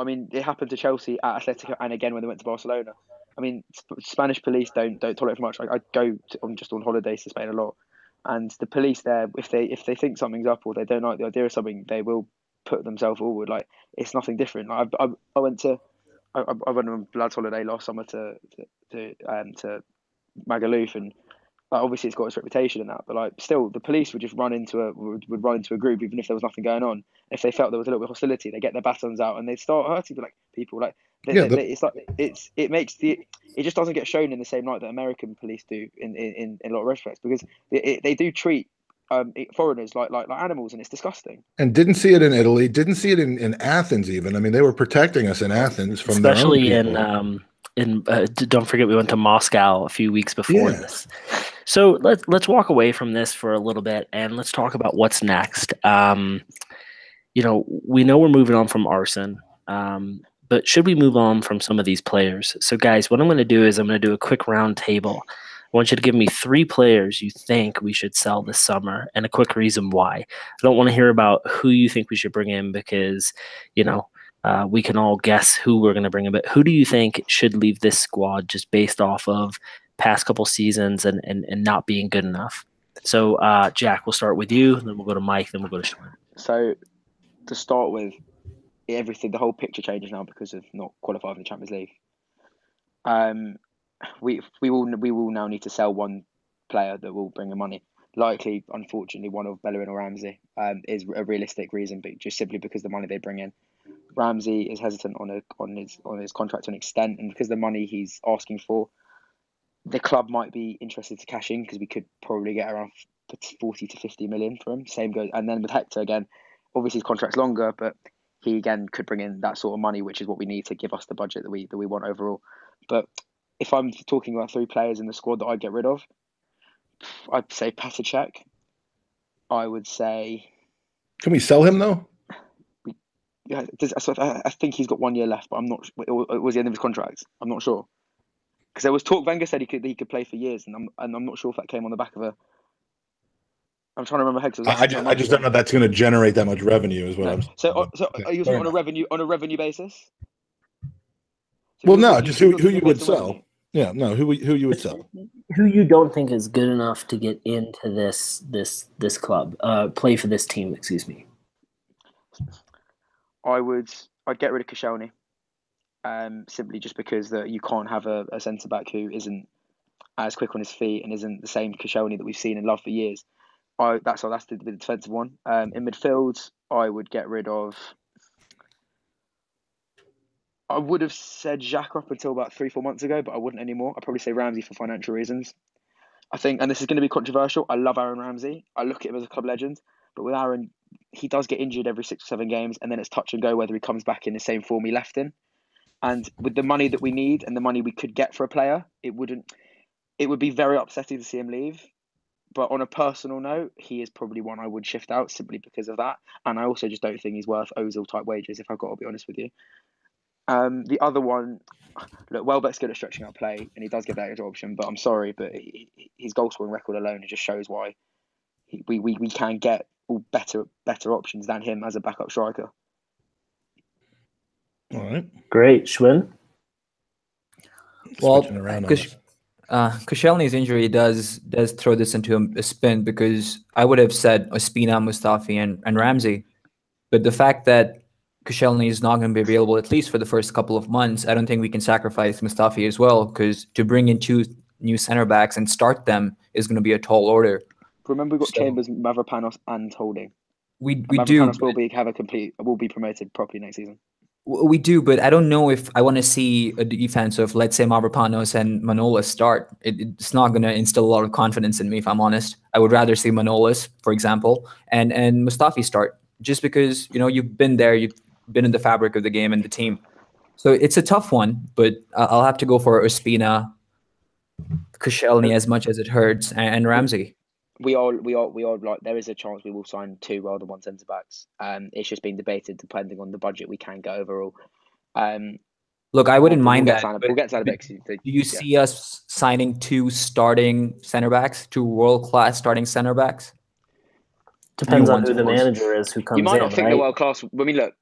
mean, it happened to Chelsea at Atleti, and again when they went to Barcelona. I mean, Spanish police don't tolerate for much. I go just on holidays to Spain a lot, and the police there, if they think something's up or they don't like the idea of something, they will put themselves forward. Like it's nothing different. Like, I went on a lads' holiday last summer to Magaluf, and obviously it's got its reputation in that, but still the police would just run into a group even if there was nothing going on. If they felt there was a little bit of hostility, they get their batons out and they start hurting people. It just doesn't get shown in the same light that American police do in a lot of respects, because they do treat foreigners like animals, and it's disgusting. And didn't see it in Italy, didn't see it in Athens even. I mean, they were protecting us in Athens from especially don't forget we went to Moscow a few weeks before this. So let's walk away from this for a little bit and let's talk about what's next. We know we're moving on from Arsene, but should we move on from some of these players? So guys, what I'm going to do is I'm going to do a quick round table. I want you to give me 3 players you think we should sell this summer and a quick reason why. I don't want to hear about who you think we should bring in because, we can all guess who we're going to bring in, but who do you think should leave this squad just based off of past couple seasons and not being good enough? So, Jack, we'll start with you, then we'll go to Mike, then we'll go to Sean. So, to start with, the whole picture changes now because of not qualifying for the Champions League. we will now need to sell one player that will bring in money. Likely, unfortunately, one of Bellerin or Ramsey is a realistic reason, but just simply because the money they bring in. Ramsey is hesitant on his contract to an extent, and because the money he's asking for, the club might be interested to cash in because we could probably get around 40 to 50 million for him. Same goes, and then with Hector again, obviously his contract's longer, but he again could bring in that sort of money, which is what we need to give us the budget that we want overall. But if I'm talking about 3 players in the squad that I'd get rid of, I'd say Petr Cech. I would say. Can we sell him though? Yeah, I think he's got 1 year left, but I'm not. It was the end of his contract. I'm not sure because there was talk. Wenger said he could play for years, and I'm not sure if that came on the back of a. I'm trying to remember Hector's. I just don't know if that's going to generate that much revenue. Is what I'm. So are you talking on a revenue basis? So well, no, just who you would sell. Revenue? Yeah, no, who you would sell? Who you don't think is good enough to get into this club, play for this team? Excuse me. I'd get rid of Koscielny, simply just because that you can't have a centre back who isn't as quick on his feet and isn't the same Koscielny that we've seen and loved for years. That's the defensive one. In midfield, I would get rid of. I would have said Xhaka up until about 3-4 months ago, but I wouldn't anymore. I'd probably say Ramsey for financial reasons. I think, and this is going to be controversial, I love Aaron Ramsey. I look at him as a club legend, but with Aaron, he does get injured every 6 or 7 games, and then it's touch and go whether he comes back in the same form he left in. And with the money that we need and the money we could get for a player, it would be very upsetting to see him leave. But on a personal note, he is probably one I would shift out simply because of that. And I also just don't think he's worth Ozil type wages, if I've got to be honest with you. The other one, look, Welbeck's good at stretching out play, and he does get that extra option. But I'm sorry, but his goal scoring record alone just shows why we can get all better options than him as a backup striker. All right, great, Schwinn. Well, Koscielny's injury does throw this into a spin because I would have said Ospina, Mustafi, and Ramsey, but the fact that Koscielny is not going to be available at least for the first couple of months, I don't think we can sacrifice Mustafi as well, because to bring in 2 new center backs and start them is going to be a tall order. Remember, we've got Chambers, Mavropanos, and Holding. We Mavropanos will be promoted properly next season. We do, but I don't know if I want to see a defense of, let's say, Mavropanos and Manolas start. It's not going to instill a lot of confidence in me, if I'm honest. I would rather see Manolas, for example, and Mustafi start, just because you've been there, you've been in the fabric of the game and the team. So it's a tough one, but I'll have to go for Ospina, Koscielny, as much as it hurts, and Ramsey. We are like, there is a chance we will sign 2 rather than 1 centre backs. It's just being debated depending on the budget we can get overall. Look, I wouldn't mind that. We'll get to that. Do you see us signing 2 starting centre backs, 2 world-class starting centre backs? Depends on who the manager is who comes in. You might not think right? they're world-class. I mean, look,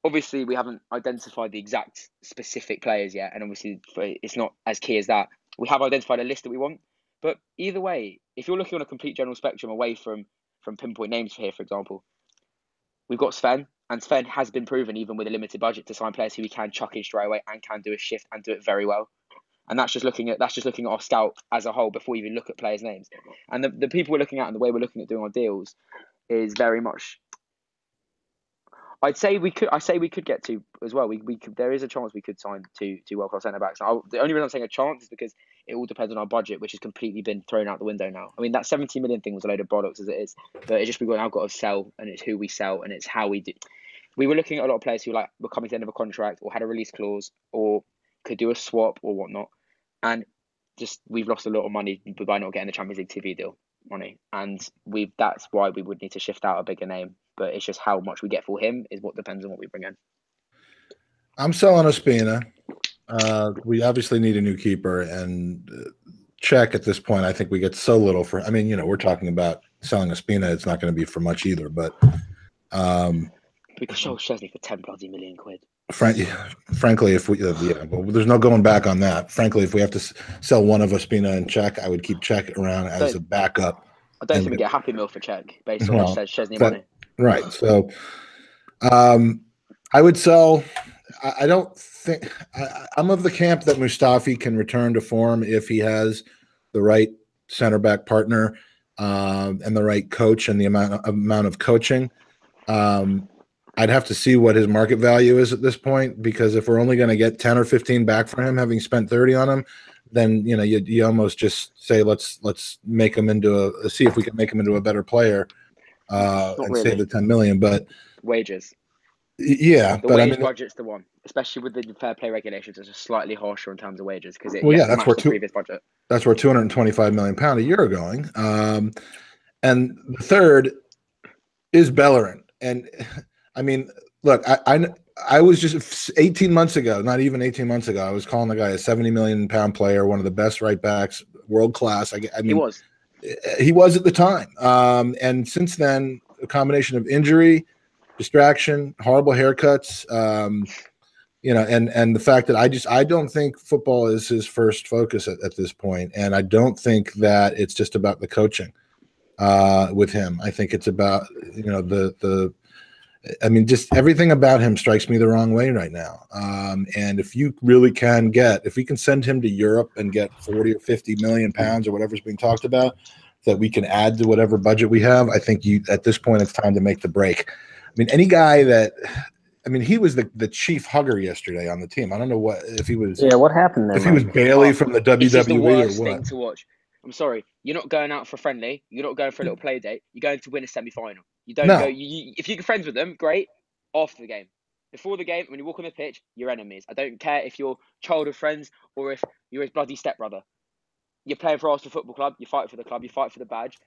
obviously we haven't identified the exact specific players yet, and obviously it's not as key as that. We have identified a list that we want. But either way, if you're looking on a complete general spectrum away from pinpoint names here, for example, we've got Sven, and Sven has been proven, even with a limited budget, to sign players who he can chuck in straight away and can do a shift and do it very well. And that's just looking at our scout as a whole before we even look at players' names. And the people we're looking at and the way we're looking at doing our deals is very much. I say we could get 2 as well. There is a chance we could sign two world-class centre backs. The only reason I'm saying a chance is because it all depends on our budget, which has completely been thrown out the window now. I mean, that 70 million thing was a load of bollocks as it is, but it's just we've now got to sell, and it's who we sell, and it's how we do. We were looking at a lot of players who were coming to the end of a contract or had a release clause or could do a swap or whatnot, and just we've lost a lot of money by not getting the Champions League TV deal money, and that's why we would need to shift out a bigger name. But it's just how much we get for him is what depends on what we bring in. I'm selling Ospina. We obviously need a new keeper, and Cech at this point, I think we get so little for. I mean, we're talking about selling Ospina. It's not going to be for much either, but we could sell Szczesny for 10 bloody million quid. Frankly, if we, well, there's no going back on that. Frankly, if we have to sell one of Ospina and Cech, I would keep Cech around as a backup. I don't think we get a happy meal for Cech based on Szczesny money. Right. So, I would sell. I don't think I'm of the camp that Mustafi can return to form if he has the right center back partner and the right coach and the amount of coaching. I'd have to see what his market value is at this point, because if we're only going to get 10 or 15 back for him, having spent 30 on him, then you almost just say let's make him into see if we can make him into a better player and really. save the 10 million. But wages. Yeah, the but wage budget's the one, especially with the fair play regulations. It's just slightly harsher in terms of wages because that's where previous budget. That's where £225 million a year are going. And the third is Bellerin. And I mean, look, I was just 18 months ago, not even 18 months ago, I was calling the guy a £70 million player, one of the best right backs, world class. I mean, he was at the time. And since then, a combination of injury, distraction, horrible haircuts, and the fact that I don't think football is his first focus at this point. And I don't think that it's just about the coaching with him. I think it's about, just everything about him strikes me the wrong way right now. And if you really if we can send him to Europe and get 40 or 50 million pounds or whatever's being talked about, that we can add to whatever budget we have, I think at this point, it's time to make the break. I mean, any guy he was the chief hugger yesterday on the team. I don't know if he was. Yeah, what happened there? If he was Bailey from the WWE it's just the worst or what? Thing to watch. I'm sorry, you're not going out for friendly. You're not going for a little play date. You're going to win a semi-final. You don't go. If you're friends with them, great. After the game, before the game, when you walk on the pitch, you're enemies. I don't care if you're childhood friends or if you're his bloody stepbrother. You're playing for Arsenal Football Club. You fight for the club. You fight for the badge.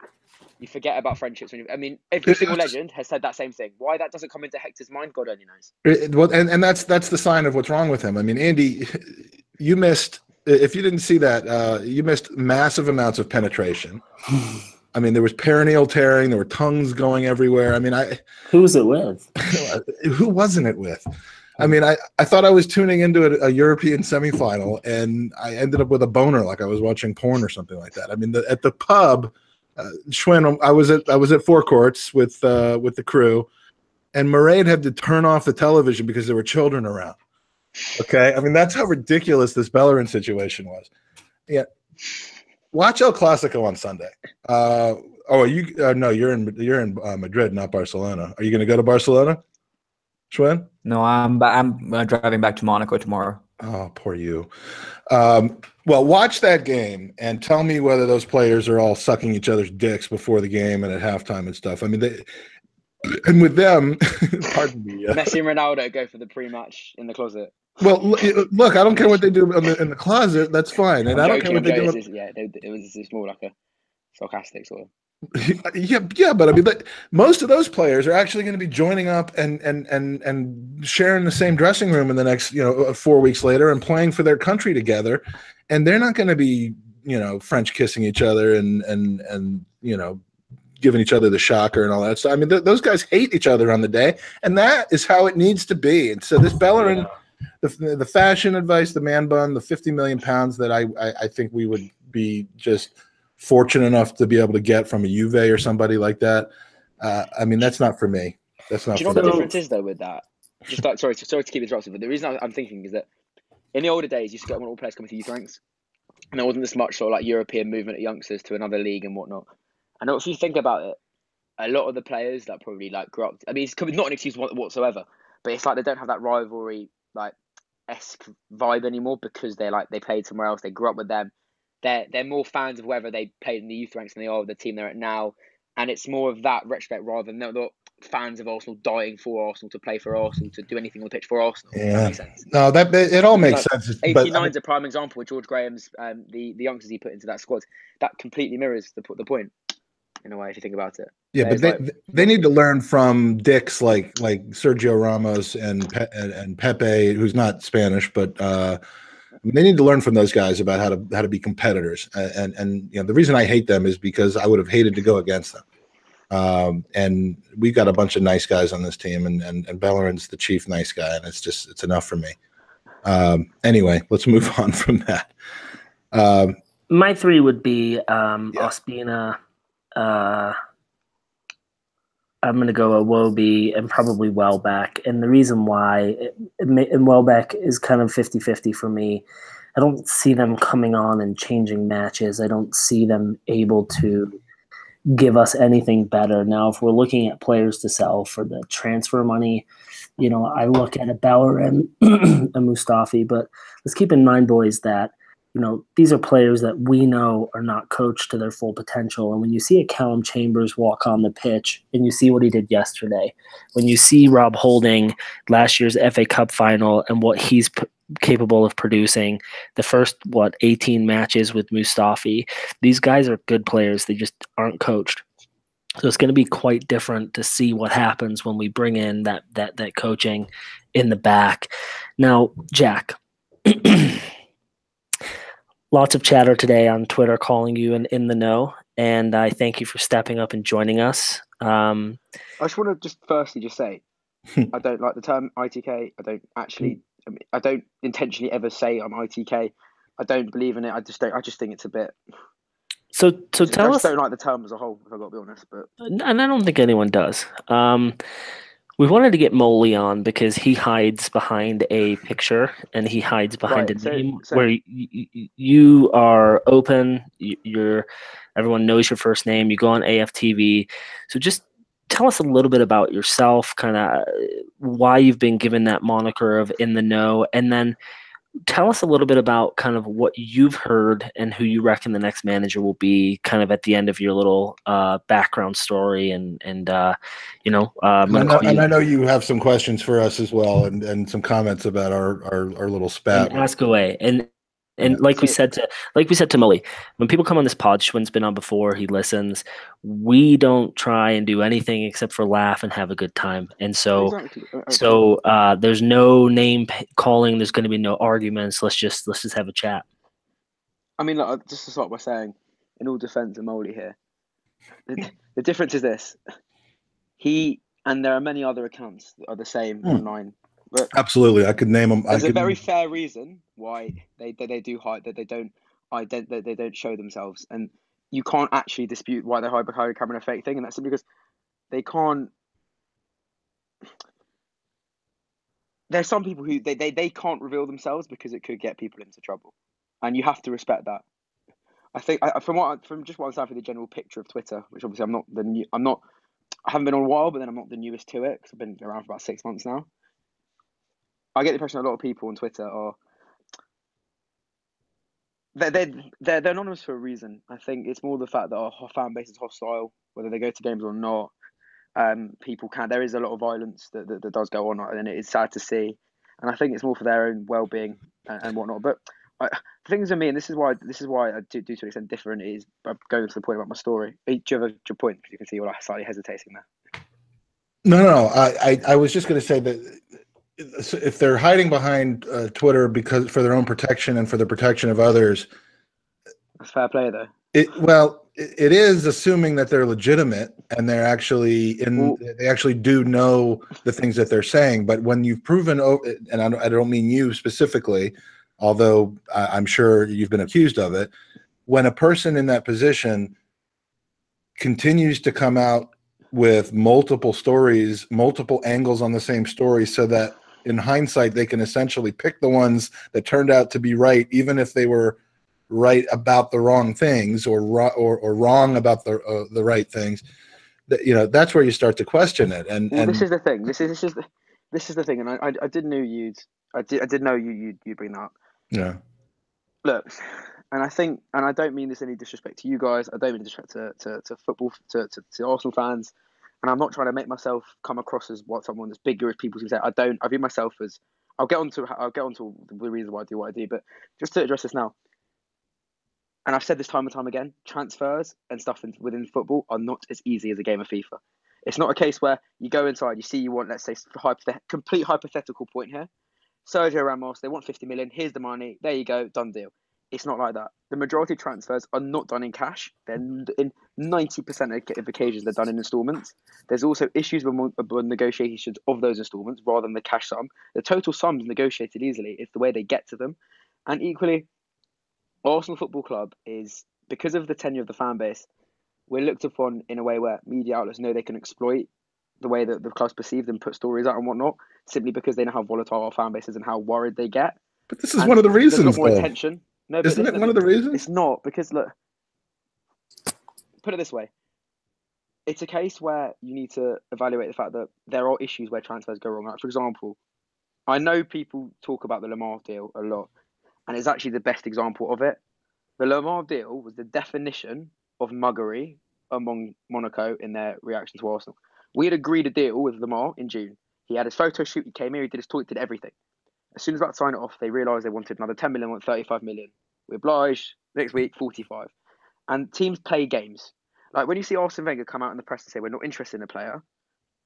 You forget about friendships. Every single legend has said that same thing. Why that doesn't come into Hector's mind, God only knows. Well, and that's the sign of what's wrong with him. I mean, Andy, you missed. If you didn't see that, you missed massive amounts of penetration. I mean, there was perineal tearing. There were tongues going everywhere. I mean, who was it with? Who wasn't it with? I mean, I thought I was tuning into a European semifinal, and I ended up with a boner, like I was watching porn or something like that. I mean, at the pub, Schwinn, I was at Four Courts with the crew, and Mairead had to turn off the television because there were children around. Okay, I mean, that's how ridiculous this Bellerin situation was. Yeah, watch El Clasico on Sunday. No, you're in Madrid, not Barcelona. Are you going to go to Barcelona, Schwinn? No, I'm driving back to Monaco tomorrow. Oh, poor you. Well, watch that game and tell me whether those players are all sucking each other's dicks before the game and at halftime and stuff. I mean, and with them, pardon me. Messi and Ronaldo go for the pre-match in the closet. Well, look, I don't care what they do in the closet. That's fine, and I don't care what they do. It was more like a sarcastic sort of. Yeah, but I mean, most of those players are actually going to be joining up and sharing the same dressing room in the next 4 weeks later and playing for their country together, and they're not going to be French kissing each other and giving each other the shocker and all that stuff. I mean, those guys hate each other on the day, and that is how it needs to be. And so this Bellerin, the fashion advice, the man bun, the 50 million pounds that I think we would be just fortunate enough to be able to get from a Juve or somebody like that. I mean, that's not for me. That's not. Do you know what the difference is though with that? Just like sorry to keep interrupting, but the reason I'm thinking is that in the older days, you used to get all players coming to youth ranks, and there wasn't this much sort of like European movement of youngsters to another league and whatnot. And if you think about it, a lot of the players that probably like grew up. I mean, it's not an excuse whatsoever, but it's like they don't have that rivalry like esque vibe anymore because they played somewhere else. They grew up with them. They're more fans of whether they played in the youth ranks than they are of the team they're at now, and it's more of that retrospect rather than they're not fans of Arsenal dying for Arsenal to play for Arsenal to do anything on the pitch for Arsenal. Yeah, that makes sense. No, it all makes sense. 89's a prime example with George Graham's the youngsters he put into that squad. That completely mirrors the point in a way if you think about it. Yeah, but they need to learn from dicks like Sergio Ramos and Pepe, who's not Spanish, but. They need to learn from those guys about how to be competitors, and the reason I hate them is because I would have hated to go against them. And we've got a bunch of nice guys on this team, and Bellerin's the chief nice guy, and it's enough for me. Anyway, let's move on from that. My three would be Ospina, I'm going to go Iwobi and probably Welbeck. And the reason why, and Welbeck is kind of 50-50 for me. I don't see them coming on and changing matches. I don't see them able to give us anything better. Now, if we're looking at players to sell for the transfer money, I look at a Bellerin, a Mustafi, but let's keep in mind, boys, that these are players that we know are not coached to their full potential. And when you see a Callum Chambers walk on the pitch and you see what he did yesterday, when you see Rob Holding last year's FA Cup final and what he's capable of producing, the first, 18 matches with Mustafi, these guys are good players. They just aren't coached. So it's going to be quite different to see what happens when we bring in that coaching in the back. Now, Jack, lots of chatter today on Twitter calling you in the know, and I thank you for stepping up and joining us. I just want to firstly say, I don't like the term ITK. I don't intentionally ever say I'm ITK. I don't believe in it. I just think it's a bit. So tell us. I just don't like the term as a whole, if I've got to be honest. But and I don't think anyone does. We wanted to get Moley on because he hides behind a picture and he hides behind a name where you are open. Everyone knows your first name. You go on AFTV. So just tell us a little bit about yourself, kind of why you've been given that moniker of In the Know, and then tell us a little bit about kind of what you've heard and who you reckon the next manager will be, kind of at the end of your little background story. And I know you have some questions for us as well, and some comments about our little spat. And ask away. And like we said to Mully, when people come on this pod, Schwinn's been on before, he listens. We don't try and do anything except for laugh and have a good time. And so, there's no name calling. There's going to be no arguments. Let's just have a chat. I mean, just to start by saying, in all defense of Molly here, the difference is this: and there are many other accounts that are the same online. But absolutely, I could name them. There's a very fair reason why they do hide, that they don't show themselves, and you can't actually dispute why they hide behind a camera and a fake thing, and that's simply because they can't. There's some people who they can't reveal themselves because it could get people into trouble, and you have to respect that. I think from just what I'm saying for the general picture of Twitter, which obviously I haven't been on a while, but then I'm not the newest to it because I've been around for about 6 months now. I get the impression a lot of people on Twitter are they're anonymous for a reason. I think it's more the fact that our fan base is hostile, whether they go to games or not. There is a lot of violence that does go on, and it is sad to see. And I think it's more for their own well-being and whatnot. But the things with me, and this is why I do to an extent different, is going to the point about my story. Do you have your point? Because you can see I'm slightly hesitating there. No. I was just going to say that if they're hiding behind Twitter because for their own protection and for the protection of others, that's fair play, though. It is assuming that they're legitimate and they're actually they actually do know the things that they're saying. But when you've proven, and I don't mean you specifically, although I'm sure you've been accused of it, when a person in that position continues to come out with multiple stories, multiple angles on the same story, so that in hindsight they can essentially pick the ones that turned out to be right, even if they were right about the wrong things or wrong about the right things. That's where you start to question it. And this is the thing. This is the thing. And I did know you'd bring that up. Yeah. Look, and I don't mean this any disrespect to you guys. I don't mean disrespect to football, to Arsenal fans. And I'm not trying to make myself come across as someone as bigger as people can say. I view myself as. I'll get onto the reason why I do what I do. But just to address this now, and I've said this time and time again, transfers and stuff within football are not as easy as a game of FIFA. It's not a case where you go inside, you want, let's say, complete hypothetical point here. Sergio Ramos, they want 50 million. Here's the money. There you go, done deal. It's not like that. The majority of transfers are not done in cash. They're in 90% of occasions they're done in installments. There's also issues with negotiations of those installments rather than the cash sum. The total sum is negotiated easily. It's the way they get to them. And equally, Arsenal Football Club is, because of the tenure of the fan base, we're looked upon in a way where media outlets know they can exploit the way that the club's perceived and put stories out and whatnot, simply because they know how volatile our fan base is and how worried they get. But this is one of the reasons, there's a lot more though. attention. No, but Isn't it one of the reasons? It's not, because look, put it this way. It's a case where you need to evaluate the fact that there are issues where transfers go wrong. Like, for example, I know people talk about the Lamar deal a lot, and it's actually the best example of it. The Lamar deal was the definition of muggery among Monaco in their reaction to Arsenal. We had agreed a deal with Lamar in June. He had his photo shoot, he came here, he did his talk, did everything. As soon as about to sign it off, they realised they wanted another 10 million, 35 million. We obliged, next week, 45. And teams play games. Like when you see Arsene Wenger come out in the press and say, we're not interested in a player,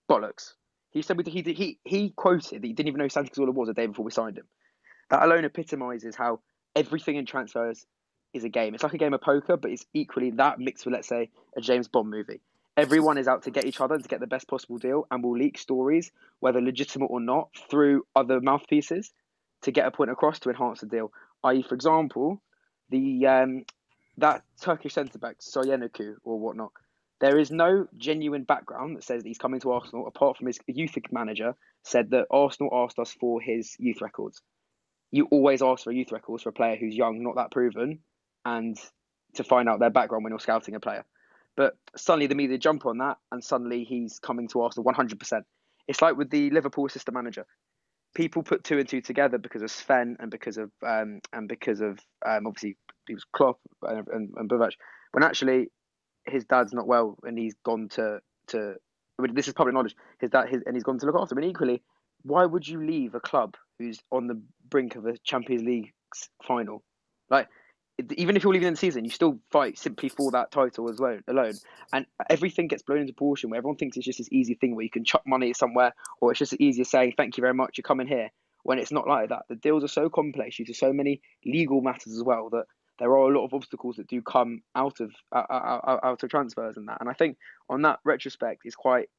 bollocks. He said he quoted that he didn't even know Santi Cazorla was a day before we signed him. That alone epitomises how everything in transfers is a game. It's like a game of poker, but it's equally that mixed with, let's say, a James Bond movie. Everyone is out to get each other and to get the best possible deal, and will leak stories, whether legitimate or not, through other mouthpieces to get a point across to enhance the deal. I.e., for example, that Turkish centre-back, Soyuncu or whatnot, there is no genuine background that says that he's coming to Arsenal, apart from his youth manager said that Arsenal asked us for his youth records. You always ask for youth records for a player who's young, not that proven, and to find out their background when you're scouting a player. But suddenly the media jump on that, and suddenly he's coming to Arsenal 100%. It's like with the Liverpool assistant manager. People put two and two together because of Sven and because of obviously he was Klopp and Bavac. When actually his dad's not well and he's gone to I mean, this is public knowledge. He's gone to look after him. And equally, why would you leave a club who's on the brink of a Champions League final? Like, even if you're leaving in the season, you still fight simply for that title as well alone. And everything gets blown into proportion where everyone thinks it's just this easy thing where you can chuck money somewhere, or it's just as easy as saying, thank you very much, you're coming here, when it's not like that. The deals are so complex due to so many legal matters as well that there are a lot of obstacles that do come out of transfers and that. And I think on that retrospect, it's quite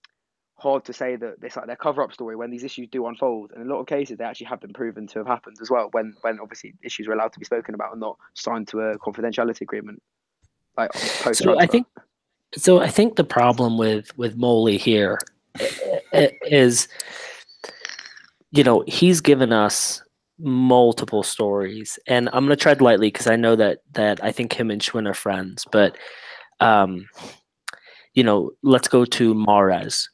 hard to say that it's like their cover-up story when these issues do unfold. And in a lot of cases, they actually have been proven to have happened as well, when obviously issues are allowed to be spoken about and not signed to a confidentiality agreement. Like so I think the problem with Moley here is, he's given us multiple stories, and I'm going to tread lightly because I know that I think him and Schwinn are friends, but let's go to Mahrez.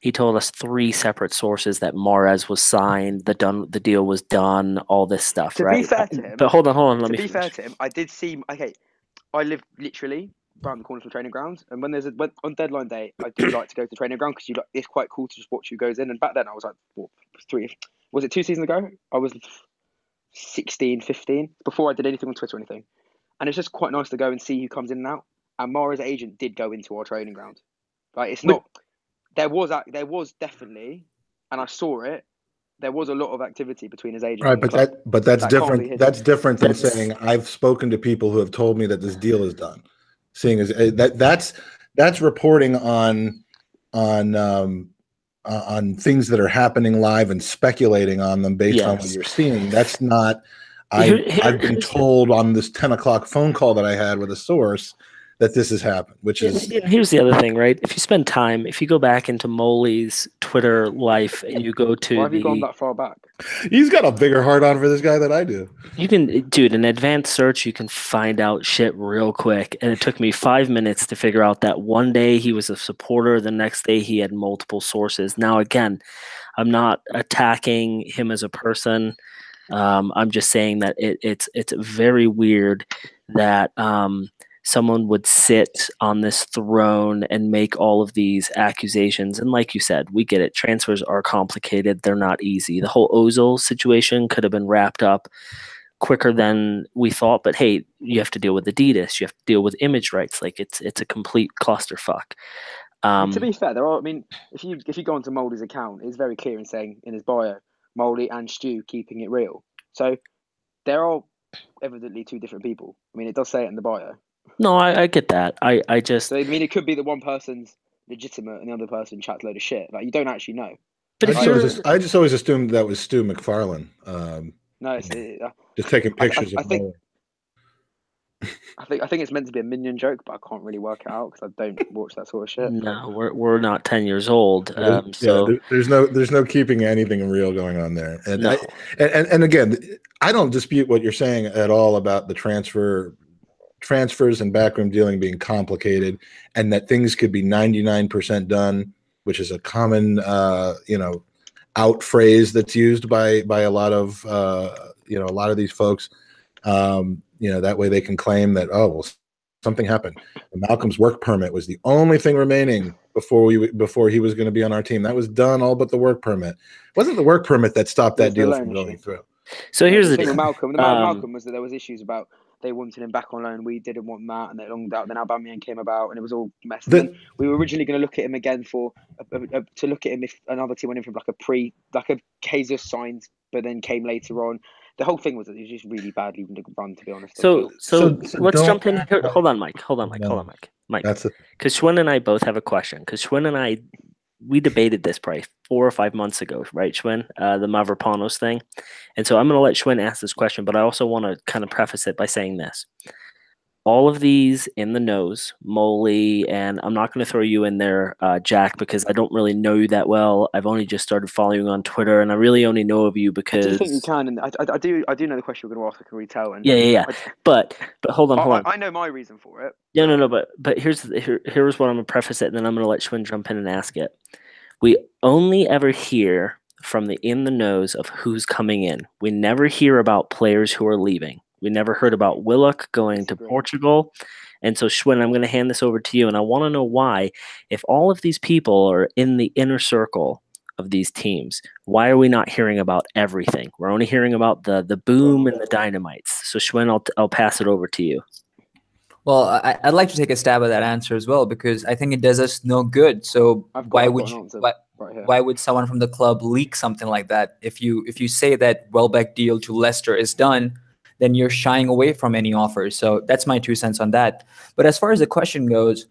He told us 3 separate sources that Mahrez was signed, the deal was done, all this stuff. To be fair to him, but hold on, let me finish. Fair to him, I did see. Okay, I live literally around the corner from training grounds, and when on deadline day, I do like to go to training ground because it's quite cool to just watch who goes in. And back then, I was like, was it 2 seasons ago? I was 16, 15 before I did anything on Twitter or anything, and it's just quite nice to go and see who comes in and out. And Mahrez's agent did go into our training ground. Like, it's not. There was definitely, and I saw it. There was a lot of activity between his agent. Right, but that's different. That's different than saying I've spoken to people who have told me that this deal is done. Seeing as that's reporting on things that are happening live and speculating on them based on what you're seeing. That's not. I've been told on this 10 o'clock phone call that I had with a source that this has happened, which is... Here's the other thing, right? If you spend time, if you go back into Moley's Twitter life and you go to... Why have you gone that far back? He's got a bigger heart on for this guy than I do. You can, dude, in advanced search, you can find out shit real quick. And it took me 5 minutes to figure out that one day he was a supporter, the next day he had multiple sources. Now, again, I'm not attacking him as a person. I'm just saying that it's very weird that... someone would sit on this throne and make all of these accusations. And like you said, we get it. Transfers are complicated. They're not easy. The whole Ozil situation could have been wrapped up quicker than we thought. But hey, you have to deal with Adidas. You have to deal with image rights. Like it's a complete clusterfuck. To be fair, if you go onto Moldy's account, it's very clear in saying in his bio, Moldy and Stu keeping it real. So there are evidently 2 different people. I mean, it does say it in the bio. No, I get that. I just... So, I mean, it could be that one person's legitimate and the other person chats a load of shit. Like, you don't actually know. But I just always assumed that was Stu McFarlane. No, it's... just taking pictures of Moley. I think it's meant to be a Minion joke, but I can't really work it out because I don't watch that sort of shit. No, we're not 10 years old. There's no keeping anything real going on there. And No. and again, I don't dispute what you're saying at all about the transfers and backroom dealing being complicated, and that things could be 99% done, which is a common out phrase that's used by a lot of a lot of these folks. That way they can claim that, oh, well, something happened. Malcolm's work permit was the only thing remaining before he was going to be on our team. That was done, all but the work permit. It wasn't the work permit that stopped that deal from going through. So here's the thing deal. with Malcolm. Malcolm was that there was issues about they wanted him back on loan. We didn't want that, and they longed out. Then Aubameyang came about, and it was all messy. We were originally going to look at him again to look at him if another team went in from like a Jesus signed, but then came later on. The whole thing was that it was just really badly run, to be honest. So let's jump in here. Hold on, Mike. Mike. That's it. Because Schwinn and I both have a question. Because Schwinn and I, we debated this probably 4 or 5 months ago, right, Schwinn? The Mavropanos thing. And so I'm going to let Schwinn ask this question, but I also want to kind of preface it by saying this. All of these in the nose, Moley, and I'm not going to throw you in there, Jack, because I don't really know you that well. I've only just started following you on Twitter, and I really only know of you because I think you can, and I do know the question you're going to ask. I can retell. And yeah. But hold on. I know my reason for it. No. But here's what I'm going to preface it, and then I'm going to let Schwinn jump in and ask it. We only ever hear from the in the nose of who's coming in. We never hear about players who are leaving. We never heard about Willock going to Portugal. And so, Schwinn, I'm going to hand this over to you. And I want to know why, if all of these people are in the inner circle of these teams, why are we not hearing about everything? We're only hearing about the boom and the dynamites. So, Schwinn, I'll pass it over to you. Well, I'd like to take a stab at that answer as well, because I think it does us no good. So why would someone from the club leak something like that? If you say that Welbeck deal to Leicester is done, then you're shying away from any offers. So that's my 2 cents on that. But as far as the question goes,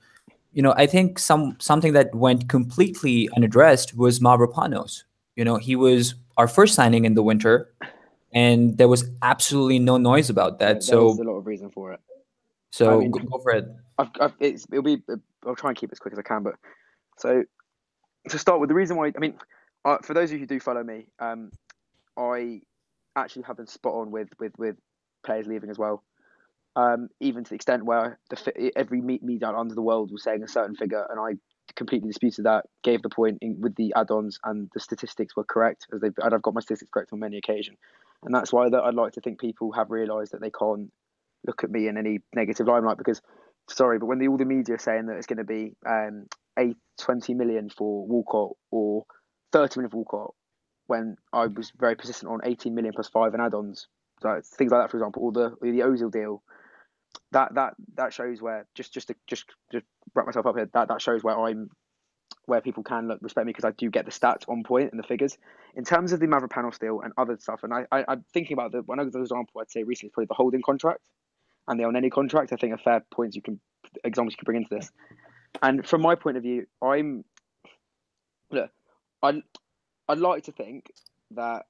I think something that went completely unaddressed was Mavropanos. He was our first signing in the winter, and there was absolutely no noise about that. There was a lot of reason for it. So go for it. I'll try and keep it as quick as I can. But so to start with, the reason why, for those of you who do follow me, I actually have been spot on with players leaving as well. Even to the extent where every media under the world was saying a certain figure, and I completely disputed that. Gave the point with the add-ons, and the statistics were correct, and I've got my statistics correct on many occasions. And that's why I'd like to think people have realised that they can't look at me in any negative limelight, because but when all the media are saying that it's going to be 20 million for Walcott or 30 million for Walcott, when I was very persistent on 18 million plus 5 and add-ons, so things like that, for example, or the Ozil deal, that shows where just to wrap myself up here, that shows where people can respect me, because I do get the stats on point and the figures. In terms of the Mavropanos deal and other stuff, and I'm thinking about one of the example I'd say recently is probably the holding contract and the Elneny contract. I think are fair points examples you can bring into this. And from my point of view, I'd like to think that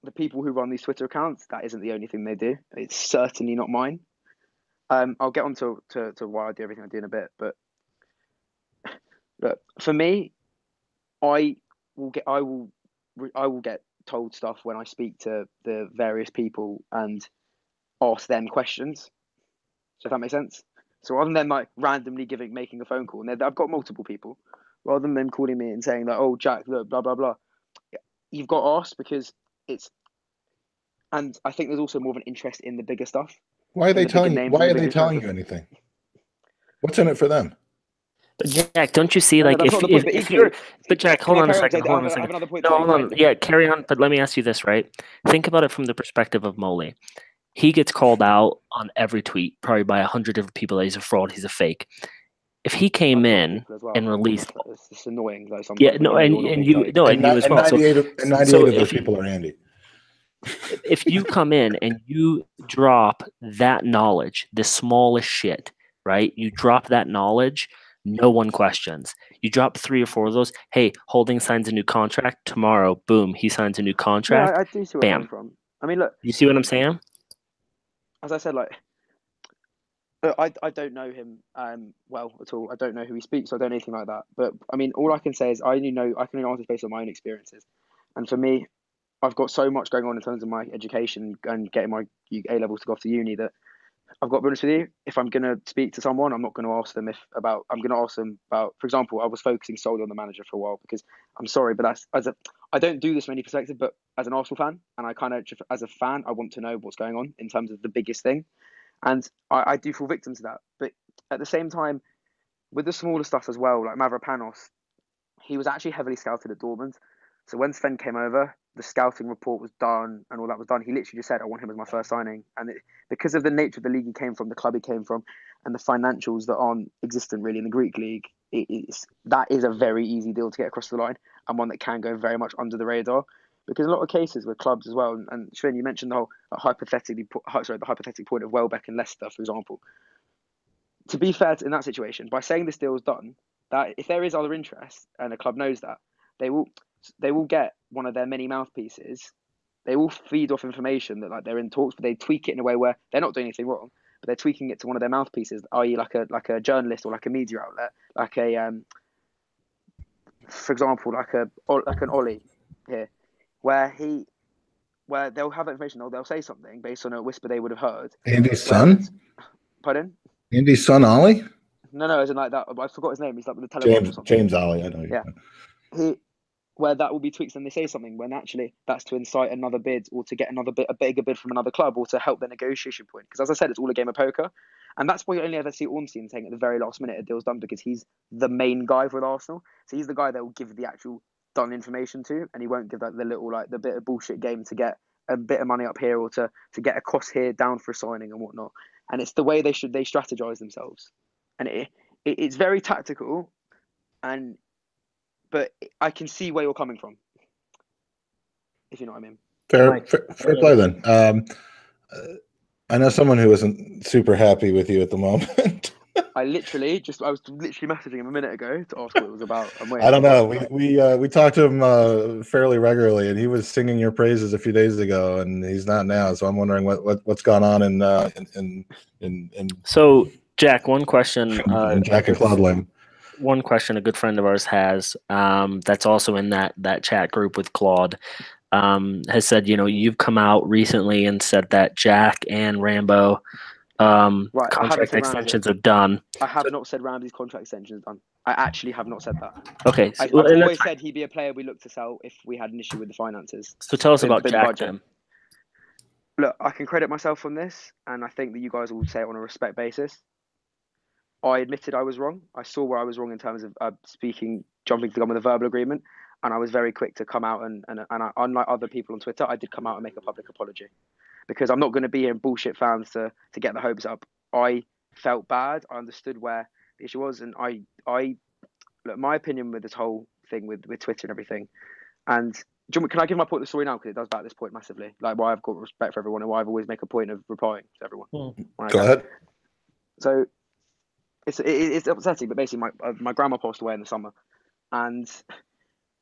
the people who run these Twitter accounts, that isn't the only thing they do. It's certainly not mine. I'll get on to why I do everything I do in a bit, but look, for me, I will get told stuff when I speak to the various people and ask them questions. So if that makes sense. So rather than them randomly making a phone call, and I've got multiple people, rather than them calling me and saying that, oh, Jack, look, blah blah blah, you've got to ask, because and I think there's also more of an interest in the bigger stuff. Why are they telling you? Why are they telling you anything? What's in it for them? But Jack, don't you see, if you're, but Jack, hold on a second. No, hold on. Yeah, carry on. But let me ask you this, right? Think about it from the perspective of Moley. He gets called out on every tweet, probably by 100 different people, that he's a fraud, he's a fake. If he came in and released, it's annoying. And you as well. 98 of those people are Andy. If you come in and you drop that knowledge, the smallest shit, right? You drop that knowledge, no one questions. You drop 3 or 4 of those. Hey, Holding signs a new contract tomorrow. Boom, he signs a new contract. Yeah, I do see where I'm from. I mean, look. You see what I'm saying? As I said, I don't know him well at all. I don't know who he speaks. I don't know anything like that. But I mean, all I can say is I can only answer based on my own experiences. And for me, I've got so much going on in terms of my education and getting my A levels to go off to uni that I've got to be honest with you. If I'm going to speak to someone, I'm not going to ask them I'm going to ask them about, for example, I was focusing solely on the manager for a while because I'm sorry, but I don't do this from any perspective, but as an Arsenal fan, and I kind of, as a fan, I want to know what's going on in terms of the biggest thing. And I do fall victim to that. But at the same time, with the smaller stuff as well, like Mavropanos, he was actually heavily scouted at Dortmund. So when Sven came over, the scouting report was done and all that was done. He literally just said, I want him as my first signing. And because of the nature of the league he came from, the club he came from, and the financials that aren't existent really in the Greek league, that is a very easy deal to get across the line and one that can go very much under the radar. Because a lot of cases with clubs as well, and Sven, you mentioned the whole the hypothetical point of Welbeck and Leicester, for example. To be fair in that situation, by saying this deal is done, that if there is other interest and a club knows that, they will get one of their many mouthpieces. They will feed off information that like they're in talks, but they tweak it in a way where they're not doing anything wrong, but they're tweaking it to one of their mouthpieces, i.e., like a journalist or like a media outlet, like for example, like an Ollie here, where they'll have information, they'll say something based on a whisper they would have heard. Andy's son? Pardon? Andy's son, Ollie? No, isn't like that. I forgot his name. He's like with the Telegraph or something. James Ollie, I know. Yeah. Where that will be tweaks and they say something when actually that's to incite another bid or to get a bigger bid from another club or to help the negotiation point. Because as I said, it's all a game of poker. And that's why you only ever see Ornstein saying at the very last minute a deal's done because he's the main guy for Arsenal. So he's the guy that will give the actual done information to, and he won't give that the little like the bit of bullshit game to get a bit of money up here or to get a cost here down for a signing and whatnot. And it's the way they strategize themselves. And it's very tactical, but I can see where you're coming from, if you know what I mean. Fair play then. I know someone who isn't super happy with you at the moment. I was literally messaging him a minute ago to ask what it was about. I don't know. We talked to him fairly regularly, and he was singing your praises a few days ago, and he's not now. So I'm wondering what's gone on in. So Jack, one question. Jack and Claude Lim. One question a good friend of ours has, that's also in that chat group with Claude, has said, you've come out recently and said that Jack and Rambo contract extensions are done. I have not said Ramsey's contract extension is done. I actually have not said that. Okay. I've always said he'd be a player we look to sell if we had an issue with the finances. So tell us about Jack then. Look, I can credit myself on this, and I think that you guys will say it on a respect basis. I admitted I was wrong. I saw where I was wrong in terms of jumping to the gun with a verbal agreement, and I was very quick to come out and I, unlike other people on Twitter, I did come out and make a public apology, because I'm not going to be here in bullshit fans to get the hopes up. I felt bad. I understood where the issue was, and I look, my opinion with this whole thing with Twitter and everything, and can I give my point of the story now, because it does back this point massively, like why I've got respect for everyone and why I've always make a point of replying to everyone. Go ahead. So it's upsetting, but basically my grandma passed away in the summer, and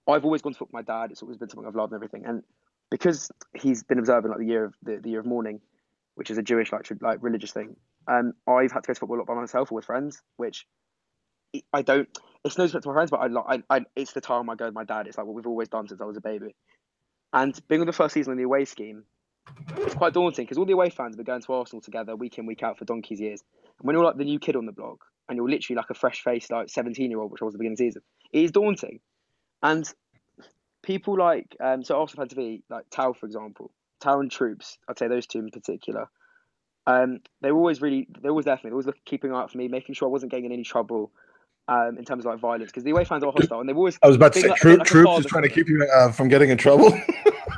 I've always gone to talk to my dad. It's always been something I've loved and everything, and because he's been observing like the year of mourning, which is a Jewish like religious thing, I've had to go to football a lot by myself or with friends, which I don't. It's no respect to my friends, but it's the time I go with my dad. It's like what we've always done since I was a baby, and being on the first season in the away scheme, it's quite daunting because all the away fans have been going to Arsenal together week in, week out for donkey's years. And when you're like the new kid on the block and you're literally like a fresh-faced like 17-year-old, which I was at the beginning of the season, it is daunting. And people like so Arsenal fans to be like Tao, for example, Tao and Troops, I'd say those two in particular. They're always there for me. They're always keeping an eye out for me, making sure I wasn't getting in any trouble. In terms of like violence, because the away fans are hostile, and they've always. I was about to say, Troops is trying to keep you from getting in trouble.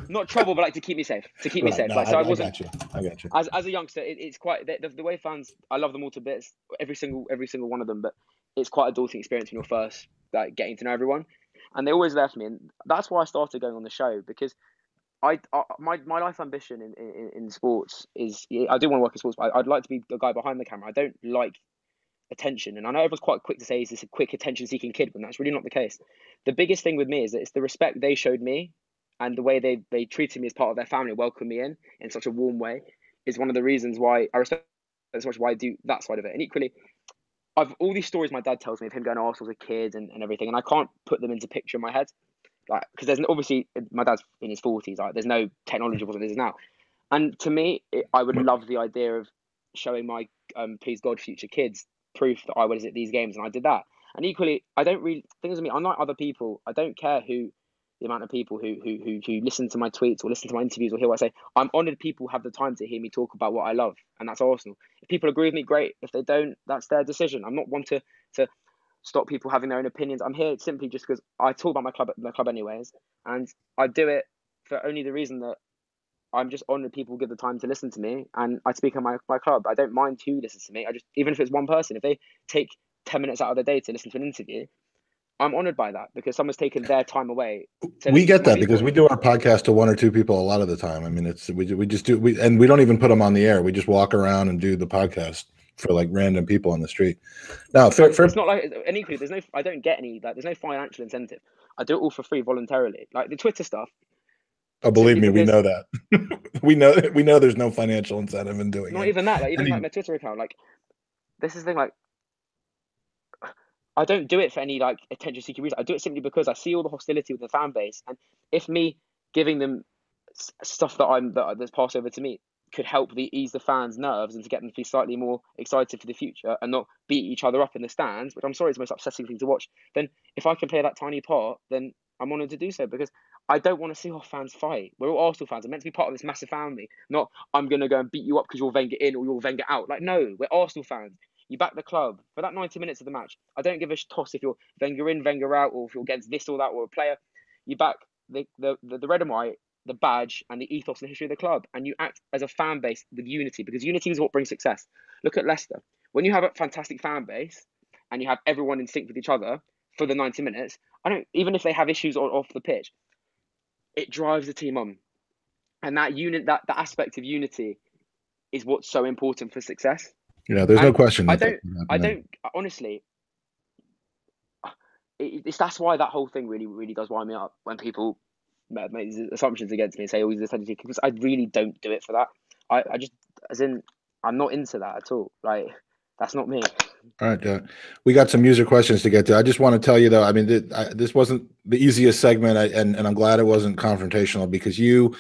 Not trouble, but like to keep me safe. No, like, so I got you. As a youngster, it's quite the way fans. I love them all to bits, every single one of them. But it's quite a daunting experience when you're first like getting to know everyone, and they always left me, and that's why I started going on the show, because my life ambition in sports is I do want to work in sports, but I'd like to be the guy behind the camera. I don't like attention, and I know everyone's quite quick to say he's this a quick attention-seeking kid, but that's really not the case. The biggest thing with me is that it's the respect they showed me, and the way they treated me as part of their family, welcomed me in such a warm way, is one of the reasons why I respect as much why I do that side of it. And equally, I've all these stories my dad tells me of him going to Arsenal as a kid and everything, and I can't put them into picture in my head, like, because there's obviously my dad's in his 40s, like there's no technology as it is now, and to me, I would love the idea of showing my please God future kids proof that I was at these games and I did that. And equally, I don't really things with me. Unlike other people, I don't care who the amount of people who listen to my tweets or listen to my interviews or hear what I say. I'm honoured people have the time to hear me talk about what I love, and that's Arsenal. If people agree with me, great. If they don't, that's their decision. I'm not one to stop people having their own opinions. I'm here simply just because I talk about my club anyways, and I do it for only the reason that I'm just honoured people give the time to listen to me, and I speak on my club. I don't mind who listens to me. I just, even if it's one person, if they take 10 minutes out of their day to listen to an interview, I'm honoured by that because someone's taken their time away. We get that because we do our podcast to one or two people a lot of the time. I mean, we just do, and we don't even put them on the air. We just walk around and do the podcast for like random people on the street. Now, it's not like, and equally, I don't get any, like, there's no financial incentive. I do it all for free voluntarily. Like the Twitter stuff. Oh, believe me, we know that. we know there's no financial incentive in doing it. Not even that. Like even like my Twitter account, like this is the thing, like I don't do it for any like attention-seeking reason. I do it simply because I see all the hostility with the fan base, and if me giving them stuff that's passed over to me could help ease the fans' nerves and to get them to be slightly more excited for the future and not beat each other up in the stands, which I'm sorry is the most upsetting thing to watch, then if I can play that tiny part, then I'm honoured to do so because I don't want to see our fans fight. We're all Arsenal fans. I'm meant to be part of this massive family, not I'm going to go and beat you up because you're Wenger in or you're Wenger out. Like, no, we're Arsenal fans. You back the club for that 90 minutes of the match. I don't give a toss if you're Wenger in, Wenger out, or if you're against this or that or a player. You back the red and white, the badge, and the ethos and the history of the club, and you act as a fan base with unity because unity is what brings success. Look at Leicester. When you have a fantastic fan base and you have everyone in sync with each other for the 90 minutes, even if they have issues off the pitch, it drives the team on, and that aspect of unity is what's so important for success. Yeah, there's no question. I don't honestly. That's why that whole thing really, really does wind me up when people make these assumptions against me and say, "Oh, he's attention," because I really don't do it for that. I just, as in, I'm not into that at all. Like, that's not me. All right, we got some user questions to get to. I just want to tell you though, I mean, this wasn't the easiest segment, and I'm glad it wasn't confrontational because you,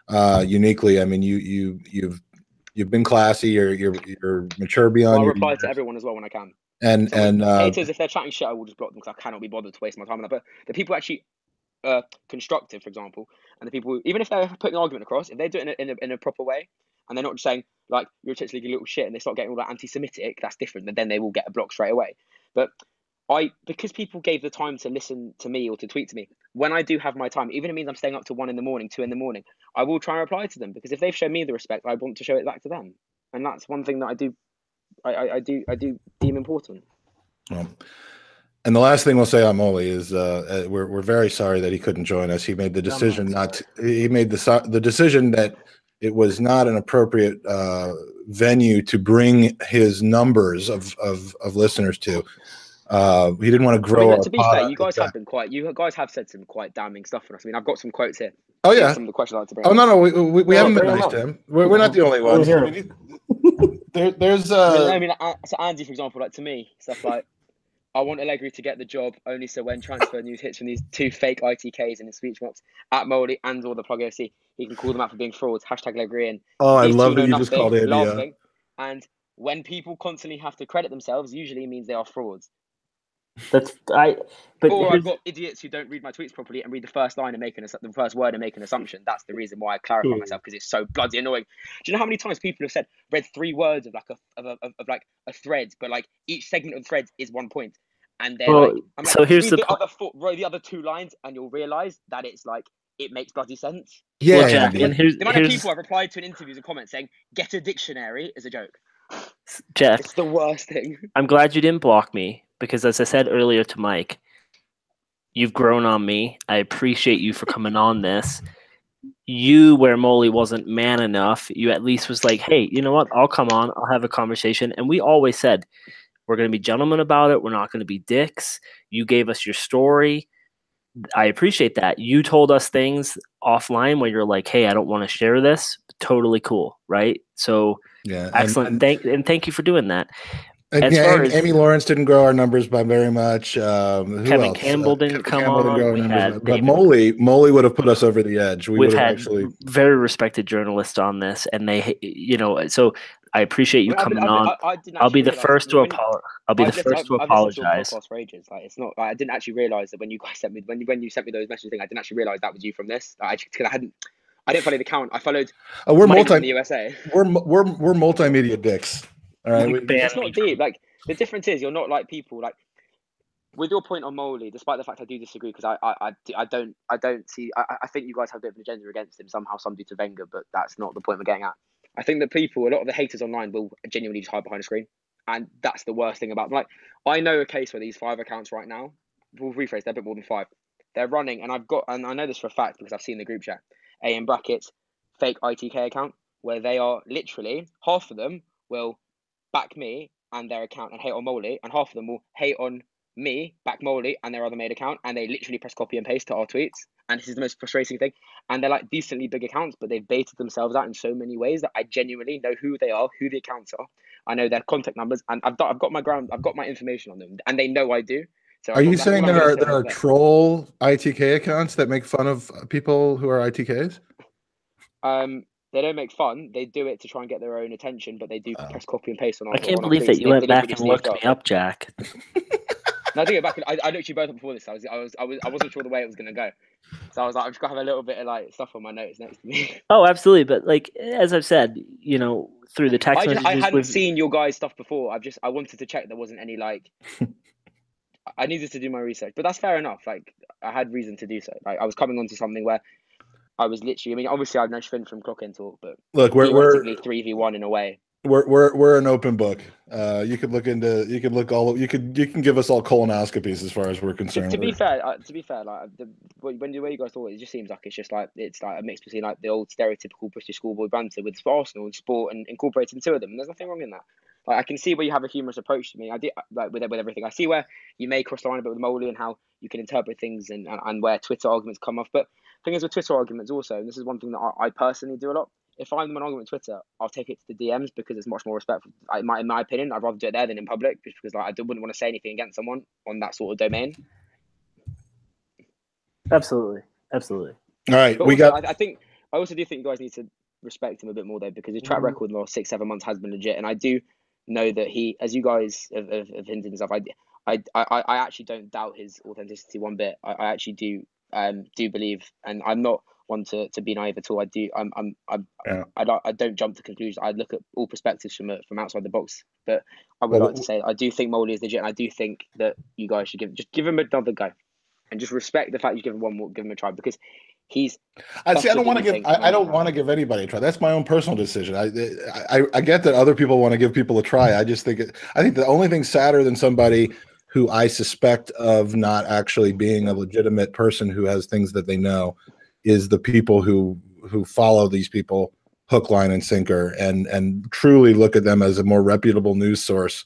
uniquely, I mean, you've been classy, you're mature beyond. I'll reply to everyone as well when I can. And haters, if they're chatting shit, I will just block them because I cannot be bothered to waste my time on that. But the people actually constructive, for example, and the people, even if they're putting an argument across, if they do it in a proper way, and they're not just saying like you're a little shit, and they start getting all that anti-Semitic, that's different. But then they will get a block straight away. But because people gave the time to listen to me or to tweet to me, when I do have my time, even if it means I'm staying up to 1 a.m, 2 a.m, I will try and reply to them because if they've shown me the respect, I want to show it back to them, and that's one thing that I do. I do deem important. Well, and the last thing we'll say on Molly is we're very sorry that he couldn't join us. He made the decision he made the decision that it was not an appropriate venue to bring his numbers of listeners to. He didn't want to grow. To be fair, you guys have said some quite damning stuff on us. I mean, I've got some quotes here. Oh yeah, some of the questions I'd like to bring. Oh no, we haven't been nice to him. We're not the only ones. I mean, there's so Andy, for example, like to me, stuff like, I want Allegri to get the job only so when transfer news hits from these two fake ITKs in his speech box at Moldy and or the Plug FC, he can call them out for being frauds. #Allegri. And I love that you just called it. Laughing. And when people constantly have to credit themselves, usually means they are frauds. I've got idiots who don't read my tweets properly and read the first line and the first word and make an assumption. That's the reason why I clarify myself, because it's so bloody annoying. Do you know how many times people have read 3 words of like a thread, but like each segment of the thread is 1 point, and they're so here's the other 2 lines, and you'll realize that it's like it makes bloody sense. Yeah, well, Jack, and the amount of people I've replied to in interviews and comments saying "get a dictionary" is a joke. Jeff, it's the worst thing. I'm glad you didn't block me because, as I said earlier to Mike, you've grown on me. I appreciate you for coming on this. You, where Molly wasn't man enough, you at least was like, hey, you know what? I'll come on. I'll have a conversation. And we always said, we're going to be gentlemen about it. We're not going to be dicks. You gave us your story. I appreciate that. You told us things offline where you're like, hey, I don't want to share this. Totally cool, right? So Yeah, excellent. Thank you for doing that. Amy Lawrence didn't grow our numbers by very much. Who Kevin else? Campbell didn't come Campbell on. didn't grow our numbers, but Moley would have put us over the edge. We've had very respected journalists on this, and they, so I appreciate you coming on. I'll be the first to apologize. I'll be the first to apologize. I've listened to a podcast for ages. Like, it's not. I didn't actually realize that when you guys sent me when you sent me those messages thing, I didn't actually realize that was you from this. Because I didn't follow the account. I followed. We're from the USA. We're multimedia dicks. All right, it's not deep. Like, the difference is you're not like people like. With your point on Moley, despite the fact I do disagree, because I don't see. I think you guys have a bit of an agenda against him somehow, some do to Wenger, but that's not the point we're getting at. I think that a lot of the haters online will genuinely just hide behind a screen, and that's the worst thing about them. Like, I know a case where these 5 accounts right now, we'll rephrase, they're a bit more than 5. They're running, and I know this for a fact because I've seen the group chat. A in brackets, fake ITK account, where they are literally half of them will back me and their account and hate on Moley, and half of them will hate on me, back Moley and their other made account, and they literally press copy and paste to our tweets. And this is the most frustrating thing. And they're like decently big accounts, but they've baited themselves out in so many ways that I genuinely know who they are, who the accounts are. I know their contact numbers, and I've got my information on them, and they know I do. So are you saying there are troll ITK accounts that make fun of people who are ITKs? They don't make fun. They do it to try and get their own attention, but they do press copy and paste on our. I can't believe that you went back and looked me up, Jack. No, I think back. I looked you both up before this. I wasn't sure the way it was going to go, so I was like, I'm just gonna have a little bit of like stuff on my notes next to me. Oh, absolutely. But like as I've said, through the text messages, I hadn't seen your guys' stuff before. I wanted to check there wasn't any like. I needed to do my research, but that's fair enough. Like, I had reason to do so. Like, I was coming onto something where I was literally. I mean, obviously, I've no Schwinn from Clock In Talk, but look, we're 3v1 in a way. We're an open book. You could can give us all colonoscopies as far as we're concerned. To be fair, like when the way you guys thought, it just seems like it's like a mix between like the old stereotypical British schoolboy banter with Arsenal and sport and incorporating 2 of them. And there's nothing wrong in that. Like, I can see where you have a humorous approach to me. I do, like with everything. I see where you may cross the line a bit with Moley and how you can interpret things and where Twitter arguments come off. But the thing is with Twitter arguments also, and this is one thing that I personally do a lot. If I'm in an argument with Twitter, I'll take it to the DMs because it's much more respectful. In my opinion, I'd rather do it there than in public, just because I wouldn't want to say anything against someone on that sort of domain. Absolutely. All right, but I also do think you guys need to respect him a bit more though, because his track record in the last 6-7 months has been legit, and I do know that he, as you guys have hinted and stuff, I actually don't doubt his authenticity one bit. I actually do believe, and I'm not one to be naive at all. I don't jump to conclusions. I look at all perspectives from outside the box. But I would like to say I do think Moley is legit, and I do think that you guys should give him another go, and just respect the fact you give him one more, give him a try, because he's. I don't want to give anybody a try. That's my own personal decision. I get that other people want to give people a try. I just think the only thing sadder than somebody who I suspect of not actually being a legitimate person who has things that they know is the people who follow these people hook, line, and sinker and truly look at them as a more reputable news source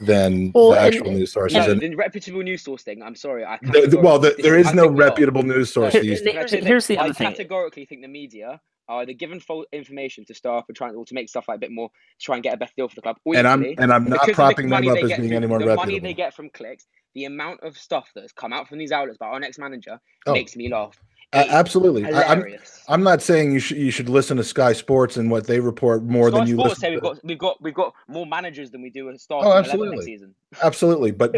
than the actual news sources. No, the reputable news source thing, I'm sorry. There is no reputable news source. Here's the other thing. I categorically think the media are either given false information to staff and to make stuff like a bit more, to try and get a better deal for the club. And I'm not propping them up as being any more reputable. The money they get from clicks, the amount of stuff that has come out from these outlets by our next manager makes me laugh. Absolutely. I'm not saying you should listen to Sky Sports and what they report more than you listen to. We've got more managers than we do at start next season. Absolutely. But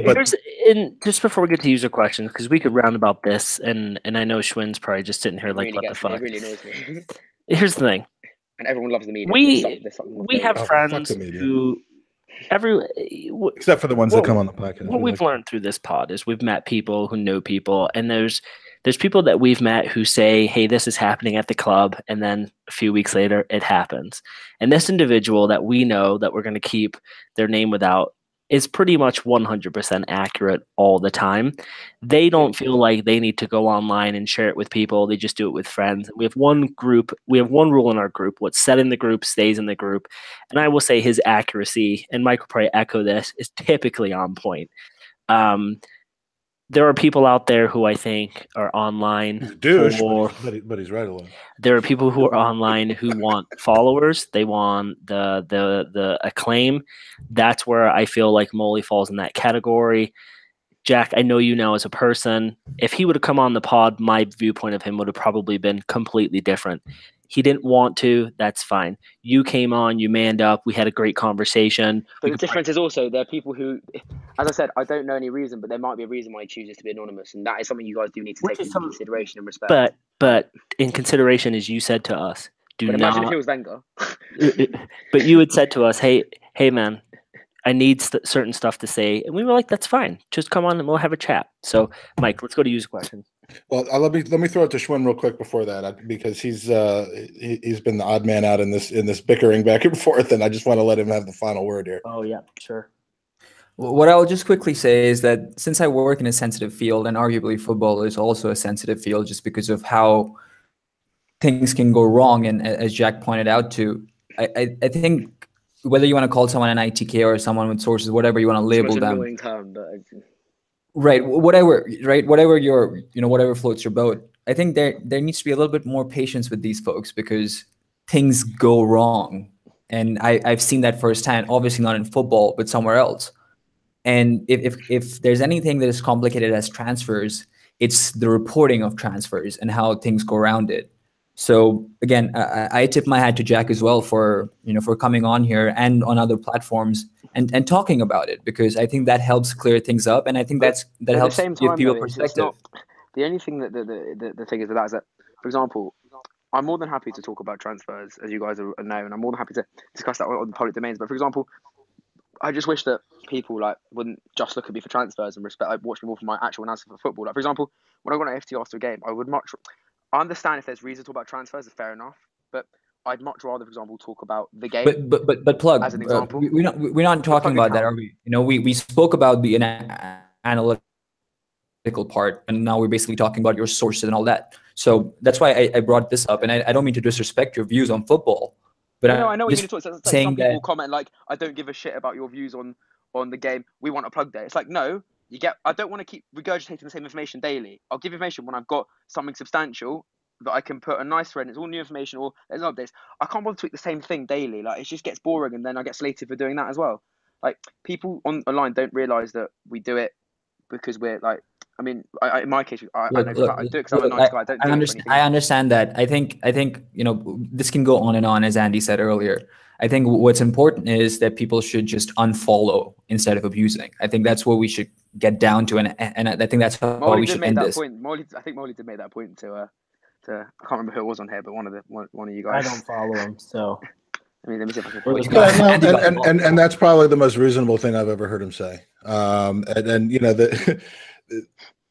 just before we get to user questions, because we could round about this, and I know Schwinn's probably just sitting here like, really what the fuck? It really annoys me. Here's the thing. And everyone loves the media. We have friends who except for the ones that come on the podcast. What we've learned through this pod is we've met people who know people, and there's people that we've met who say, hey, this is happening at the club, and then a few weeks later it happens. And this individual that we know that we're going to keep their name without is pretty much 100% accurate all the time. They don't feel like they need to go online and share it with people. They just do it with friends. We have one rule in our group. What's said in the group stays in the group. And I will say his accuracy, and Mike will probably echo this, is typically on point. there are people out there who I think are online. He's a douche, but he's right a lot. There are people who are online who want followers. They want the acclaim. That's where I feel like Molly falls in that category. Jack, I know you now as a person. If he would have come on the pod, my viewpoint of him would have probably been completely different. He didn't want to. That's fine. You came on, you manned up. We had a great conversation. But the difference is also there are people who, as I said, I don't know any reason, but there might be a reason why he chooses to be anonymous, and that is something you guys do need to take into consideration and respect. But in consideration, as you said to us, imagine if it was Wenger. But you had said to us, hey man, I need certain stuff to say, and we were like, that's fine. Just come on and we'll have a chat. So, Mike, let's go to user questions. Well, let me throw it to Schwinn real quick before that, because he's been the odd man out in this bickering back and forth, and I just want to let him have the final word here. Oh yeah, sure. What I'll just quickly say is that since I work in a sensitive field, and arguably football is also a sensitive field, just because of how things can go wrong, and as Jack pointed out too, I think whether you want to call someone an ITK or someone with sources, whatever you want to label them. Right, whatever your, whatever floats your boat. I think there needs to be a little bit more patience with these folks, because things go wrong. And I've seen that firsthand, obviously not in football, but somewhere else. And if there's anything that is complicated as transfers, it's the reporting of transfers and how things go around it. So again, I tip my hat to Jack as well for coming on here and on other platforms and talking about it, because I think that helps clear things up, and I think that helps give people perspective. The only thing that the thing is with that is that, for example, I'm more than happy to talk about transfers, as you guys know, and I'm more than happy to discuss that on the public domains. But for example, I just wish that people wouldn't just look at me for transfers and watch me more for my actual analysis for football. Like, for example, when I got an FT after a game, I understand if there's reason to talk about transfers, it's fair enough, but I'd much rather, for example, talk about the game. But Plug, as an example, we're not talking about that, are we? We spoke about the analytical part, and now we're basically talking about your sources and all that. So that's why I brought this up, and I don't mean to disrespect your views on football, but I know what you mean to talk. Some people comment like, "I don't give a shit about your views on the game. We want a plug day." It's like, no. I don't want to keep regurgitating the same information daily. I'll give information when I've got something substantial that I can put a nice thread. It's all new information, or there's no updates. I can't bother to tweet the same thing daily. Like, it just gets boring, and then I get slated for doing that as well. Like, people online don't realize that we do it because we're like. I mean, in my case, I do it because I'm a nice guy. I understand that. I think this can go on and on, as Andy said earlier. I think what's important is that people should just unfollow instead of abusing. I think that's what we should get down to, and I think that's how we should end this. I think Molly did make that point to I can't remember who it was on here, but one of you guys. I don't follow him, so. I mean, let me see if I can. And that's probably the most reasonable thing I've ever heard him say.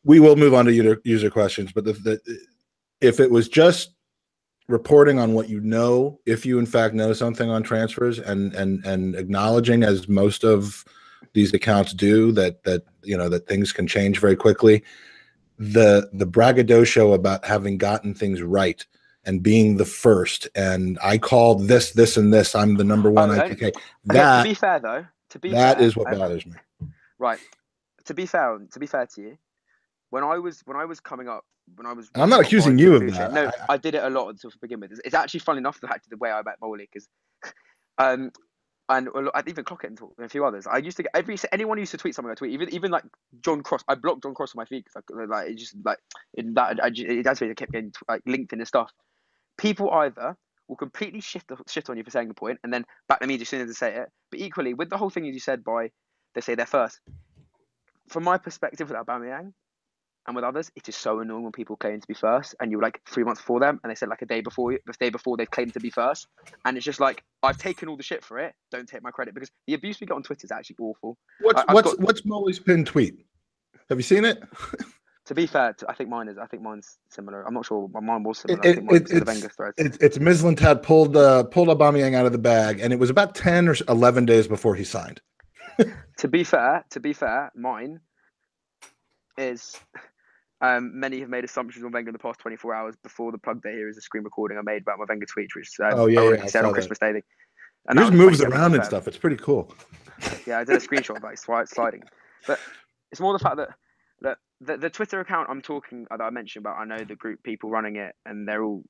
We will move on to user questions, but if it was just reporting on what you know, if you in fact know something on transfers, and acknowledging, as most of these accounts do, that things can change very quickly, the braggadocio about having gotten things right and being the first, and I called this and this, I'm the number one ITK. To be fair though, that is what bothers me. Right. To be fair to you, when I was coming up, I'm not accusing you of that. No, I did it a lot to begin with. It's actually fun enough, the way I met Molly, because and I'd even Clock it and a few others. I used to get anyone used to tweet something I tweet, even like John Cross. I blocked John Cross on my feed because it kept getting linked in and stuff. People either will completely shit on you for saying a point and then back them as soon as they say it. But equally, with the whole thing you said they say they're first. From my perspective with Aubameyang and with others, it is so annoying when people claim to be first and you're like 3 months before them and they said like the day before they've claimed to be first. And it's just like, I've taken all the shit for it. Don't take my credit, because the abuse we got on Twitter is actually awful. What's Molly's pinned tweet? Have you seen it? To be fair, I think mine's similar. I'm not sure. Mine was similar. I think mine's the Wenger thread. It's Mislintat pulled Aubameyang out of the bag, and it was about 10 or 11 days before he signed. To be fair, mine is many have made assumptions on Wenger in the past 24 hours before the plug day. Here is a screen recording I made about my Wenger tweet, which I said on Christmas Day. And yours moves around and stuff. It's pretty cool. Yeah, I did a screenshot about it sliding. But it's more the fact that The Twitter account I'm talking that I mentioned about, I know the group people running it, and they're all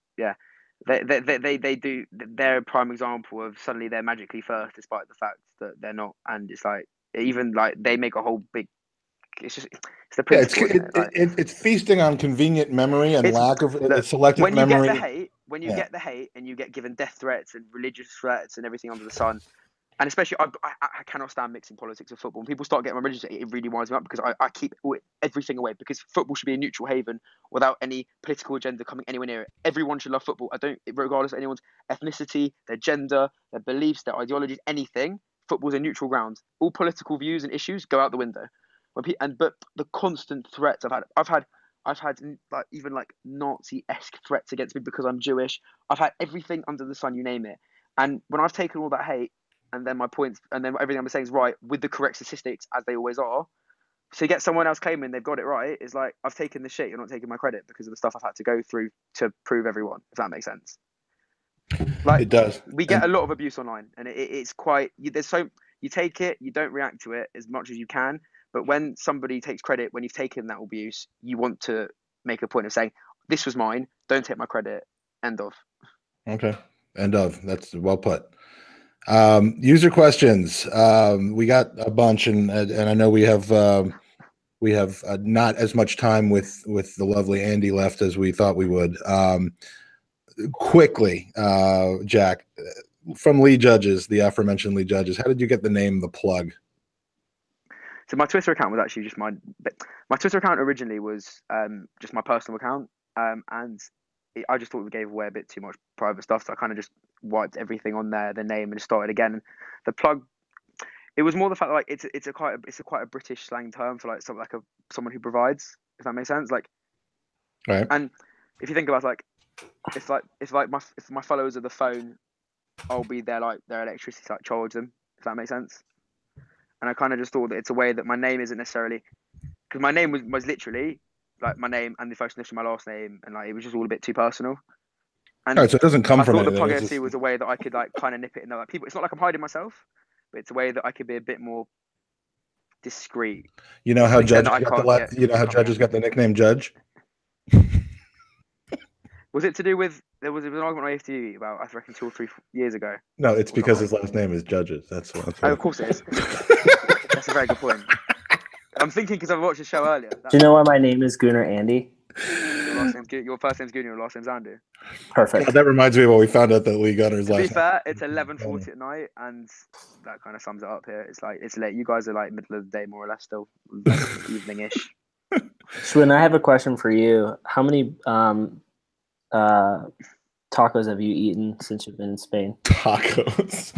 they do. They're a prime example of suddenly they're magically first, despite the fact that they're not. And it's like even like they make a whole big. It's the principle. It's feasting on convenient memory and lack of selective when you memory. Get the hate, when you get the hate, and you get given death threats and religious threats and everything under the sun. And especially, I cannot stand mixing politics with football. When people start getting religious, it really winds me up because I keep everything away because football should be a neutral haven without any political agenda coming anywhere near it. Everyone should love football. Regardless of anyone's ethnicity, their gender, their beliefs, their ideologies, anything. Football's a neutral ground. All political views and issues go out the window. But the constant threats I've had like even like Nazi-esque threats against me because I'm Jewish. I've had everything under the sun, you name it. And when I've taken all that hate. And then my points, and then everything I'm saying is right with the correct statistics, as they always are. So you get someone else claiming they've got it right, is like, I've taken the shit, you're not taking my credit because of the stuff I've had to go through to prove everyone, if that makes sense. Like, it does. We get a lot of abuse online, and it's quite, you take it, you don't react to it as much as you can, but when somebody takes credit, when you've taken that abuse, you want to make a point of saying, this was mine, don't take my credit, end of. Okay, end of. That's well put. User questions. We got a bunch, and I know we have not as much time with the lovely Andy left as we thought we would. Quickly, Jack, from Lee Judges, the aforementioned Lee Judges, how did you get the name The Plug? So my Twitter account was actually just my Twitter account originally was just my personal account, and I just thought we gave away a bit too much private stuff, so I kind of just wiped everything on there, the name, and started again. The plug, it was more the fact that like it's quite a British slang term for like someone who provides, if that makes sense. Like, right. And if you think about if my followers are the phone, I'll be their electricity to like charge them, if that makes sense. And I kind of just thought that it's a way that my name isn't necessarily, because my name was literally like my name and the first initial of my last name, and like it was just all a bit too personal. And so it doesn't come from anything. I thought the Plug FC was a way that I could like kind of nip it in there. Like people, it's not like I'm hiding myself, but it's a way that I could be a bit more discreet. You know how Judge got the nickname Judge? Was it to do with there was an argument on AFTV about I reckon 2 or 3 years ago? No, it's because his last name is Judges. That's what. Oh, of course it is. That's a very good point. I'm thinking because I watched the show earlier. Do you know why my name is Gooner Andy? Your first name's Gooner, your last name's Andy. Perfect. God, that reminds me of what we found out that Lee Gunner's last name. To be fair, it's 11:40 at night, and that kind of sums it up here. It's like it's late. You guys are like middle of the day, more or less, still evening-ish. Swin, I have a question for you. How many tacos have you eaten since you've been in Spain? Tacos.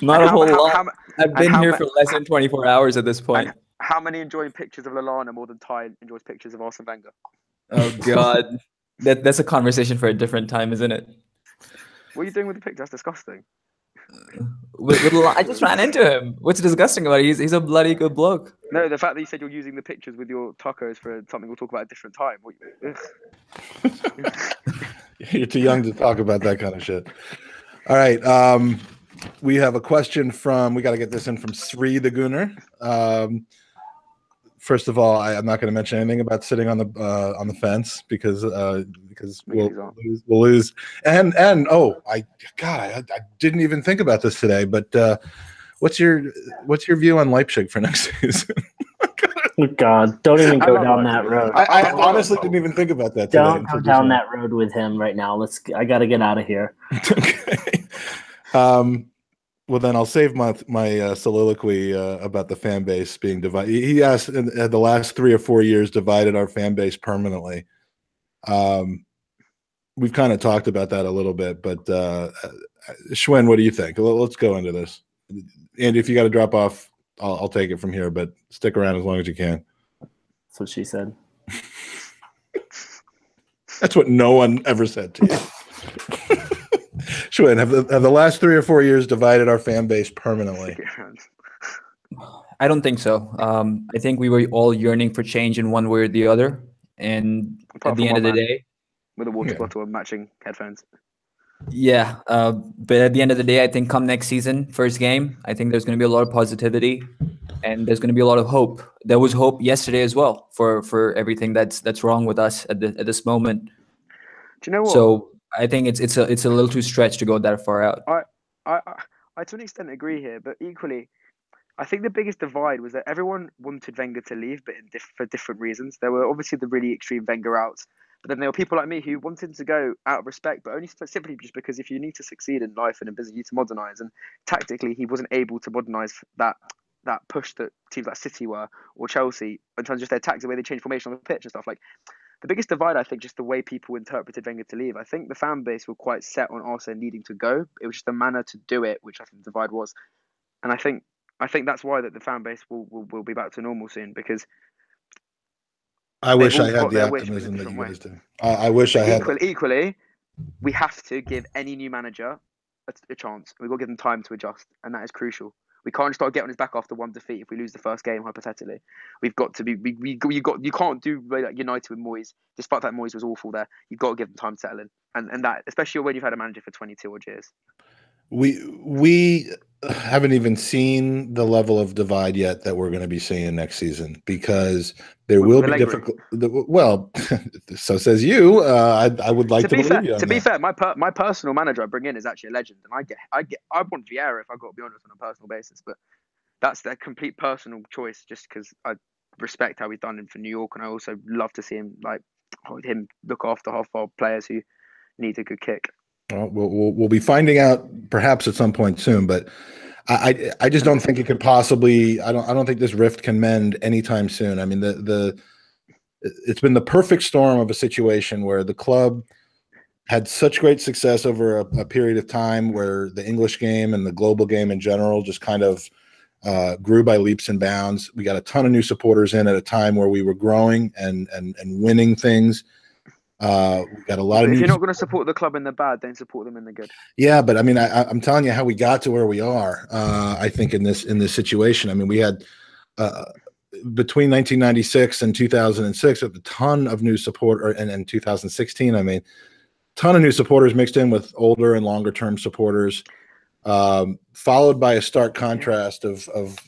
Not a whole lot. I've been here for less than 24 hours at this point. How many enjoy pictures of Lallana more than Ty enjoys pictures of Arsene Wenger? Oh God, that's a conversation for a different time, isn't it? What are you doing with the picture? That's disgusting. I just ran into him. What's disgusting about it? He's a bloody good bloke. No, the fact that you said you're using the pictures with your tacos for something we'll talk about at a different time. You're too young to talk about that kind of shit. All right. We have a question we got to get this in from Sri the Gooner. First of all, I'm not going to mention anything about sitting on the fence because we'll lose. And I didn't even think about this today. But what's your view on Leipzig for next season? Oh God, don't even go down that road. I honestly didn't even think about that today. Don't go down that road with him right now. I got to get out of here. Okay. Well, then I'll save my soliloquy about the fan base being divided. He asked, the last 3 or 4 years divided our fan base permanently. We've kind of talked about that a little bit, but Schwinn, what do you think? Let's go into this. Andy, if you got to drop off, I'll take it from here, but stick around as long as you can. That's what she said. That's what no one ever said to you. Schwinn, have the last 3 or 4 years divided our fan base permanently? I don't think so. I think we were all yearning for change in one way or the other, and at the end of the day, with a water bottle and matching headphones. Yeah, but at the end of the day, I think come next season, first game, I think there's going to be a lot of positivity. and there's going to be a lot of hope. There was hope yesterday as well for everything that's wrong with us at this moment. Do you know what? So I think it's a little too stretched to go that far out. I to an extent agree here, but equally, I think the biggest divide was that everyone wanted Wenger to leave, but for different reasons. There were obviously the really extreme Wenger outs, but then there were people like me who wanted him to go out of respect, but only simply just because if you need to succeed in life and in business, you need to modernise. And tactically, he wasn't able to modernise that push that teams like City were, or Chelsea, in terms of just their tactics, the way they changed formation on the pitch and stuff. Like, the biggest divide, I think, just the way people interpreted Wenger to leave. I think the fan base were quite set on Arsene needing to go. It was just the manner to do it, which I think the divide was. And I think that's why that the fan base will be back to normal soon, because I wish I had the optimism that you guys do. I wish I had. Equally, we have to give any new manager a chance. We've got to give them time to adjust, and that is crucial. We can't start getting his back after one defeat if we lose the first game, hypothetically. We've got to be. You can't do like United with Moyes. Despite that Moyes was awful there, you've got to give them time to settle in, and that, especially when you've had a manager for 22 odd years. We haven't even seen the level of divide yet that we're going to be seeing next season, because there will be difficult. Well, so says you. I would like to believe you on that. To be fair, my personal manager I bring in is actually a legend, and I want Vieira if I got to be honest on a personal basis, but that's their complete personal choice, just because I respect how he's done it for New York, and I also love to see him look after half-forward players who need a good kick. Well, we'll be finding out perhaps at some point soon, but I just don't think it could possibly. I don't think this rift can mend anytime soon. I mean, it's been the perfect storm of a situation where the club had such great success over a period of time, where the English game and the global game in general just kind of grew by leaps and bounds. We got a ton of new supporters in at a time where we were growing and winning things. We got a lot of. If you're not going to support the club in the bad, then support them in the good. Yeah, but I mean, I'm telling you how we got to where we are. I think in this situation, I mean, we had between 1996 and 2006 a ton of new support, and 2016, I mean, ton of new supporters mixed in with older and longer term supporters, followed by a stark contrast of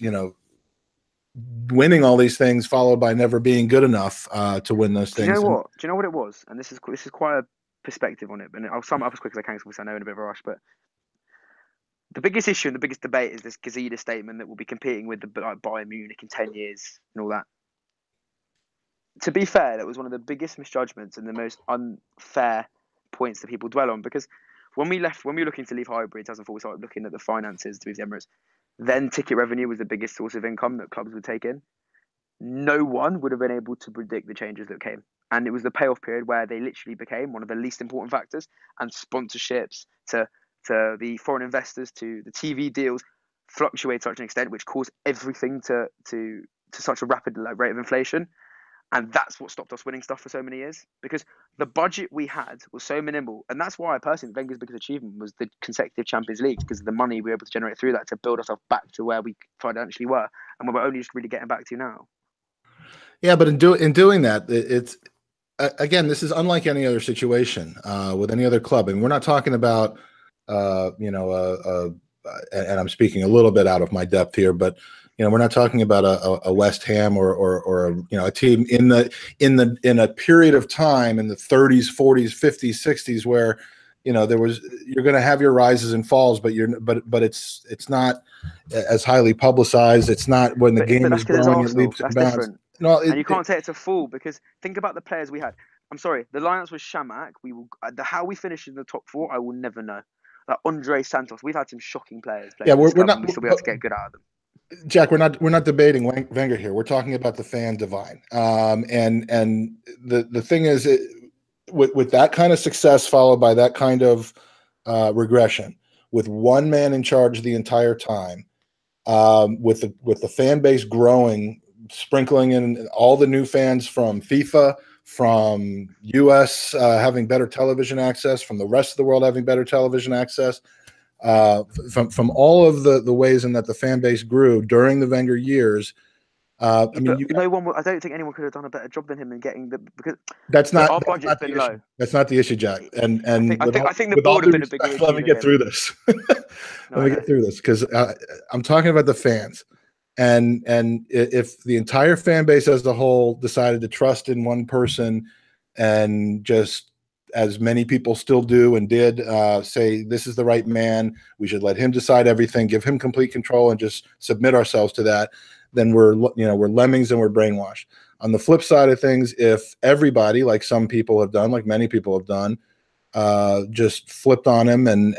winning all these things, followed by never being good enough to win those things. Do you know what? Do you know what it was? And this is quite a perspective on it, and I'll sum it up as quick as I can, because I know in a bit of a rush. But the biggest issue and the biggest debate is this Gazeta statement that we'll be competing with the Bayern Munich in 10 years and all that. To be fair, that was one of the biggest misjudgments and the most unfair points that people dwell on, because when we were looking to leave Highbury in 2004, we started looking at the finances to move the Emirates. Then ticket revenue was the biggest source of income that clubs would take in. No one would have been able to predict the changes that came. And it was the payoff period where they literally became one of the least important factors, and sponsorships to the foreign investors to the TV deals fluctuate to such an extent, which caused everything to such a rapid rate of inflation. And that's what stopped us winning stuff for so many years, because the budget we had was so minimal. And that's why I personally think Wenger's biggest achievement was the consecutive Champions Leagues, because of the money we were able to generate through that to build ourselves back to where we financially were, and we're only just really getting back to now. Yeah, but in doing that, it's again, this is unlike any other situation with any other club. And we're not talking about, and I'm speaking a little bit out of my depth here, but we're not talking about a West Ham or a team in a period of time in the 30s, 40s, 50s, 60s where you're going to have your rises and falls, but it's not as highly publicized. It's not when the game is growing, it leaps and bounds. Different. No, and you can't say it's a fool, because think about the players we had. I'm sorry, the lineups was Shamak. How we finished in the top four, I will never know. Like Andre Santos, we've had some shocking players. Yeah, we're not. We still be able to get good out of them. Jack, we're not debating Wenger here. We're talking about the fan divide. And the thing is, with that kind of success followed by that kind of regression, with one man in charge the entire time, with the fan base growing, sprinkling in all the new fans from FIFA, from US having better television access, from the rest of the world having better television access. From all of the ways in that the fan base grew during the Wenger years, I don't think anyone could have done a better job than him in getting because our budget's been low. That's not the issue, Jack. And I think the board have been a bigger issue. Let me get through this. Let me get through this, because I'm talking about the fans, And if the entire fan base as a whole decided to trust in one person, and just, as many people still do and did, say this is the right man, we should let him decide everything, give him complete control, and just submit ourselves to that, then we're lemmings and we're brainwashed. On the flip side of things, if everybody, like some people have done, like many people have done, just flipped on him and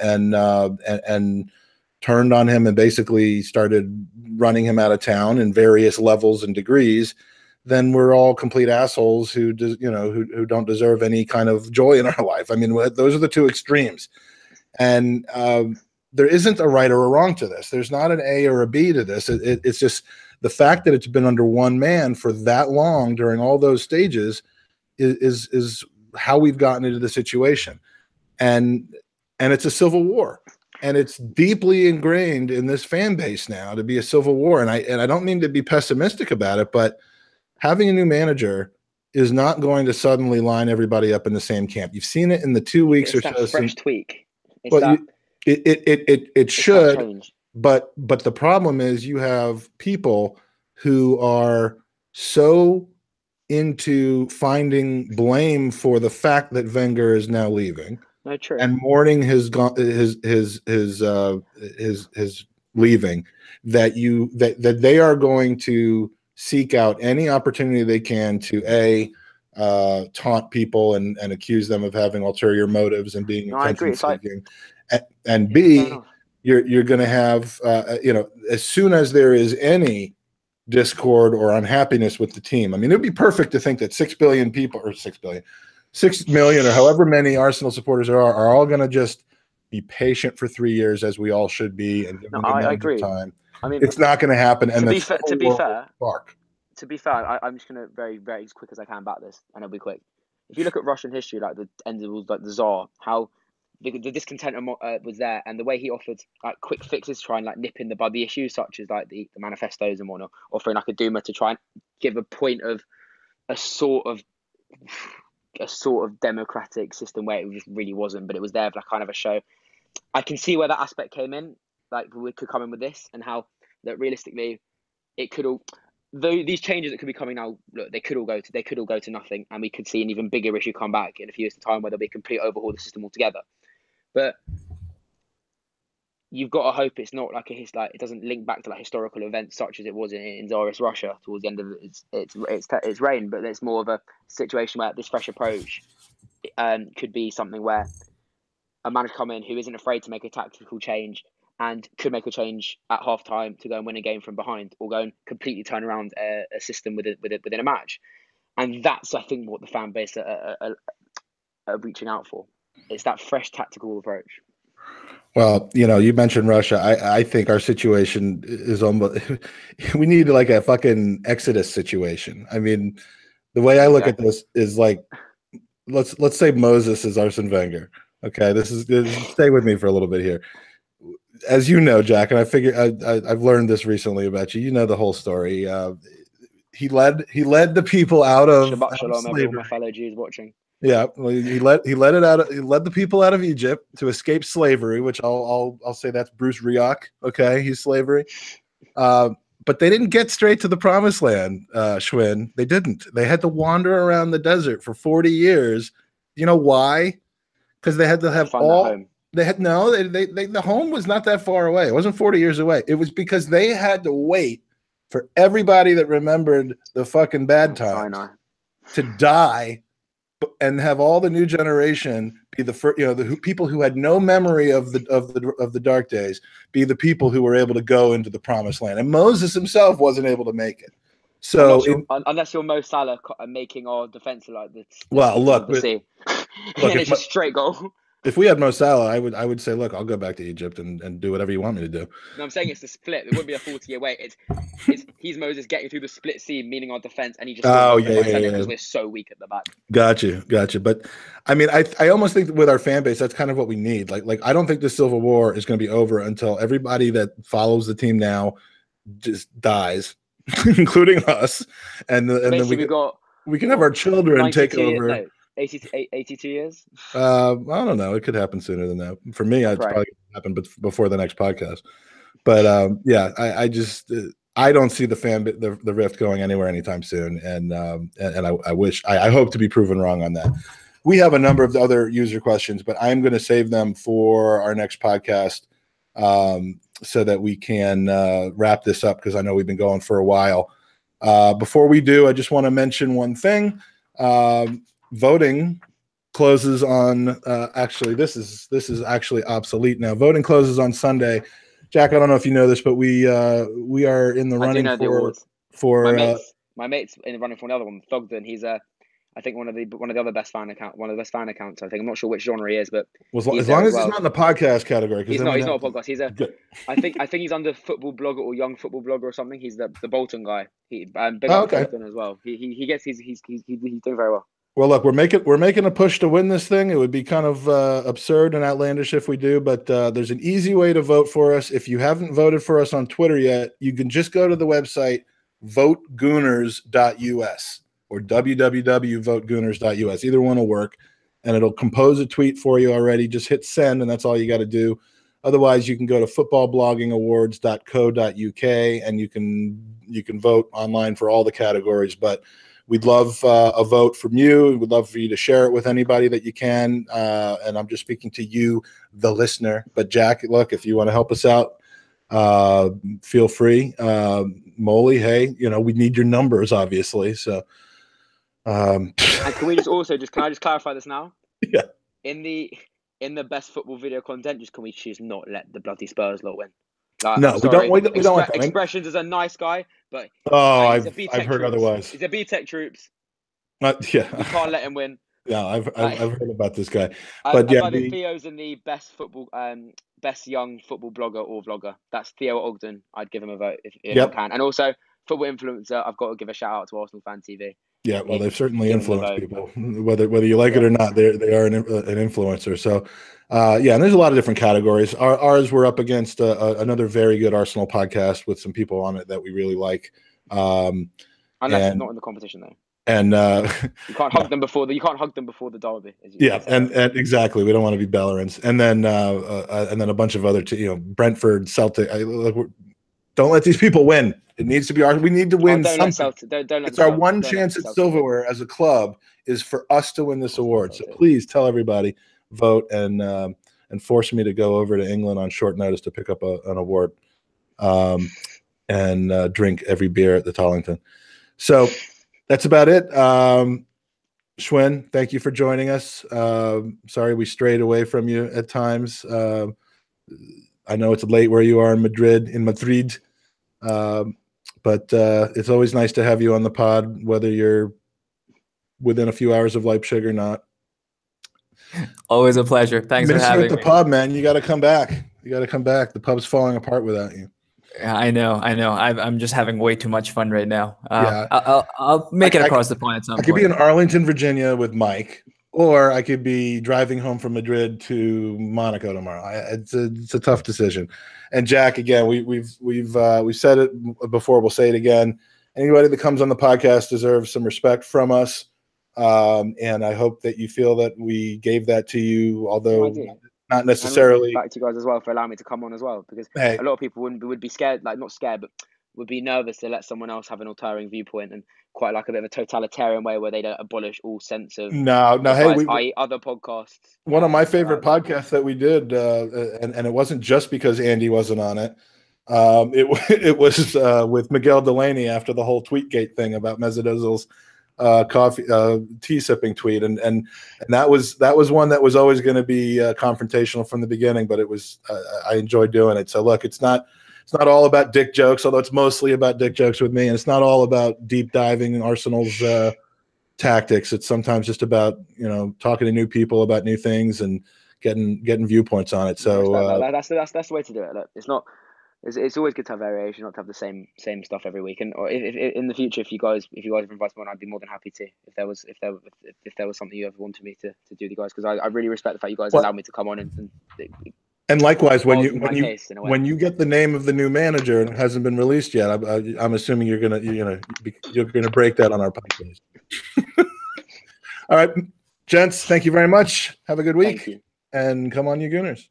turned on him and basically started running him out of town in various levels and degrees, then we're all complete assholes who don't deserve any kind of joy in our life. I mean, those are the two extremes. And there isn't a right or a wrong to this. There's not an A or a B to this. It's just the fact that it's been under one man for that long during all those stages is how we've gotten into the situation. And it's a civil war. And it's deeply ingrained in this fan base now to be a civil war. And I don't mean to be pessimistic about it, but having a new manager is not going to suddenly line everybody up in the same camp. You've seen it in the 2 weeks or so. Fresh tweak. It should, but the problem is you have people who are so into finding blame for the fact that Wenger is now leaving. No, true. And mourning his leaving, that they are going to seek out any opportunity they can to taunt people and accuse them of having ulterior motives and being attention seeking, and B, you're going to have as soon as there is any discord or unhappiness with the team. I mean, it would be perfect to think that 6 billion people, or 6 million, or however many Arsenal supporters there are all going to just be patient for 3 years, as we all should be, and give them I agree. Time. I mean, it's not going to happen. And to be fair, I'm just going to very, very as quick as I can back this, and it'll be quick. If you look at Russian history, like the end of like the Tsar, how the discontent was there, and the way he offered like quick fixes to try and like nip in the issues, such as like the manifestos and whatnot, offering like a Duma to try and give a point of a sort of democratic system where it just really wasn't, but it was there for like kind of a show. I can see where that aspect came in, like we could come in with this, and how that realistically it could all, though these changes that could be coming now, look, they could all go to nothing, and we could see an even bigger issue come back in a few years' time where there'll be a complete overhaul of the system altogether. But you've got to hope it's not like it doesn't link back to like historical events such as it was in Tsarist Russia towards the end of its reign, but it's more of a situation where this fresh approach could be something where a manager come in who isn't afraid to make a tactical change and could make a change at half time to go and win a game from behind, or go and completely turn around a system within a match. And that's, I think, what the fan base are reaching out for. It's that fresh tactical approach. Well, you mentioned Russia. I think our situation is almost, we need like a fucking Exodus situation. I mean, the way I look at this is like, let's say Moses is Arsene Wenger. Okay, stay with me for a little bit here. As you know, Jack, and I figure I've learned this recently about you. You know the whole story. He led the people out of Shabbat shalom, everyone, my fellow Jews watching. Yeah, well, he led the people out of Egypt to escape slavery, which I'll say that's Bruce Rioch. Okay, he's slavery. But they didn't get straight to the promised land, Schwinn. They didn't. They had to wander around the desert for 40 years. You know why? Because they had to have the home was not that far away. It wasn't 40 years away. It was because they had to wait for everybody that remembered the fucking bad times to die, and have all the new generation be the first, the people who had no memory of the dark days be the people who were able to go into the promised land. And Moses himself wasn't able to make it. So unless you're Mo Salah making our defense like this. Well, look, it's a straight goal. If we had Mo Salah, I would say, look, I'll go back to Egypt and do whatever you want me to do. No, I'm saying it's the split. It wouldn't be a 40-year wait. He's Moses getting through the split seam, meaning our defense, and he just because we're so weak at the back. Gotcha. But I mean, I almost think that with our fan base, that's kind of what we need. Like I don't think the Civil War is going to be over until everybody that follows the team now just dies, including us, and then we can have our children take over. No. 82 years? I don't know. It could happen sooner than that. For me, it's probably going to happen before the next podcast. But I just I don't see the rift going anywhere anytime soon, and I hope to be proven wrong on that. We have a number of other user questions, but I'm going to save them for our next podcast so that we can wrap this up, because I know we've been going for a while. Before we do, I just want to mention one thing. Voting closes on actually this is actually obsolete now. Voting closes on Sunday. Jack, I don't know if you know this, but we are in the running for my mate's in the running for another one, Thogden. He's I think one of the other best fan accounts. I think I'm not sure which genre he is, but as long as he's not in the podcast category, he's not a podcast. He's I think he's under football blogger or young football blogger or something. He's the Bolton guy. Big up Thogden as well. He's doing very well. Well, look, we're making a push to win this thing. It would be kind of absurd and outlandish if we do, but there's an easy way to vote for us. If you haven't voted for us on Twitter yet, you can just go to the website votegooners.us or www.votegooners.us. Either one will work, and it'll compose a tweet for you already. Just hit send, and that's all you got to do. Otherwise, you can go to footballbloggingawards.co.uk, and you can vote online for all the categories. But we'd love a vote from you. We'd love for you to share it with anybody that you can. And I'm just speaking to you, the listener. But Jack, look, if you want to help us out, feel free. Molly, hey, we need your numbers, obviously. So, and can I just clarify this now? Yeah. In the best football video content, can we choose not let the bloody Spurs lot win? No, we don't want that. Expressions is a nice guy, but I've heard otherwise. He's a B-Tech troops. Yeah, you can't let him win. Yeah, I've heard about this guy. But I think Theo's in the best young football blogger or vlogger. That's Theo Ogden. I'd give him a vote if I can. And also football influencer. I've got to give a shout out to Arsenal Fan TV. Yeah, well, they've certainly influenced people, whether you like it or not. They are an influencer. So, and there's a lot of different categories. Ours we're up against another very good Arsenal podcast with some people on it that we really like. Unless not in the competition though. And you can't hug them before the derby. And exactly, we don't want to be Bellerins. And then a bunch of other Brentford, Celtic. Don't let these people win. It needs to be ours. We need to win something. It's our one chance at silverware as a club is for us to win this award. So please tell everybody, vote, and force me to go over to England on short notice to pick up an award and drink every beer at the Tollington. So that's about it. Schwinn, thank you for joining us. Sorry we strayed away from you at times. I know it's late where you are in Madrid. But it's always nice to have you on the pod, whether you're within a few hours of Leipzig or not. Always a pleasure. Thanks for having me. At the pub, man. You got to come back. The pub's falling apart without you. Yeah, I know. I'm just having way too much fun right now. I'll make it across the pond at some point. I could be in Arlington, Virginia with Mike, or I could be driving home from Madrid to Monaco tomorrow. It's a tough decision. And Jack, again, we've said it before. We'll say it again. Anybody that comes on the podcast deserves some respect from us, and I hope that you feel that we gave that to you. Although not necessarily. Back to you guys as well for allowing me to come on as well, because a lot of people would be scared, not scared, but would be nervous to let someone else have an alterring viewpoint and quite like a bit of a totalitarian way where they don't abolish all sense of hey, other podcasts. One of my favorite podcasts that we did, and it wasn't just because Andy wasn't on it. It was with Miguel Delaney after the whole Tweetgate thing about Mesut Ozil's tea sipping tweet, and that was one that was always going to be confrontational from the beginning, but it was I enjoyed doing it. So look, it's not all about dick jokes, although it's mostly about dick jokes with me, and it's not all about deep diving in Arsenal's tactics. It's sometimes just about talking to new people about new things and getting viewpoints on it. So that's the way to do it. Look, it's always good to have variation, not to have the same stuff every week. And if in the future, if you guys have invited me on, I'd be more than happy to. If there was something you ever wanted me to do with you guys, because I really respect the fact you guys allowed me to come on and likewise, when you get the name of the new manager and it hasn't been released yet, I'm assuming you're gonna break that on our podcast. All right, gents, thank you very much. Have a good week, and come on, you Gooners.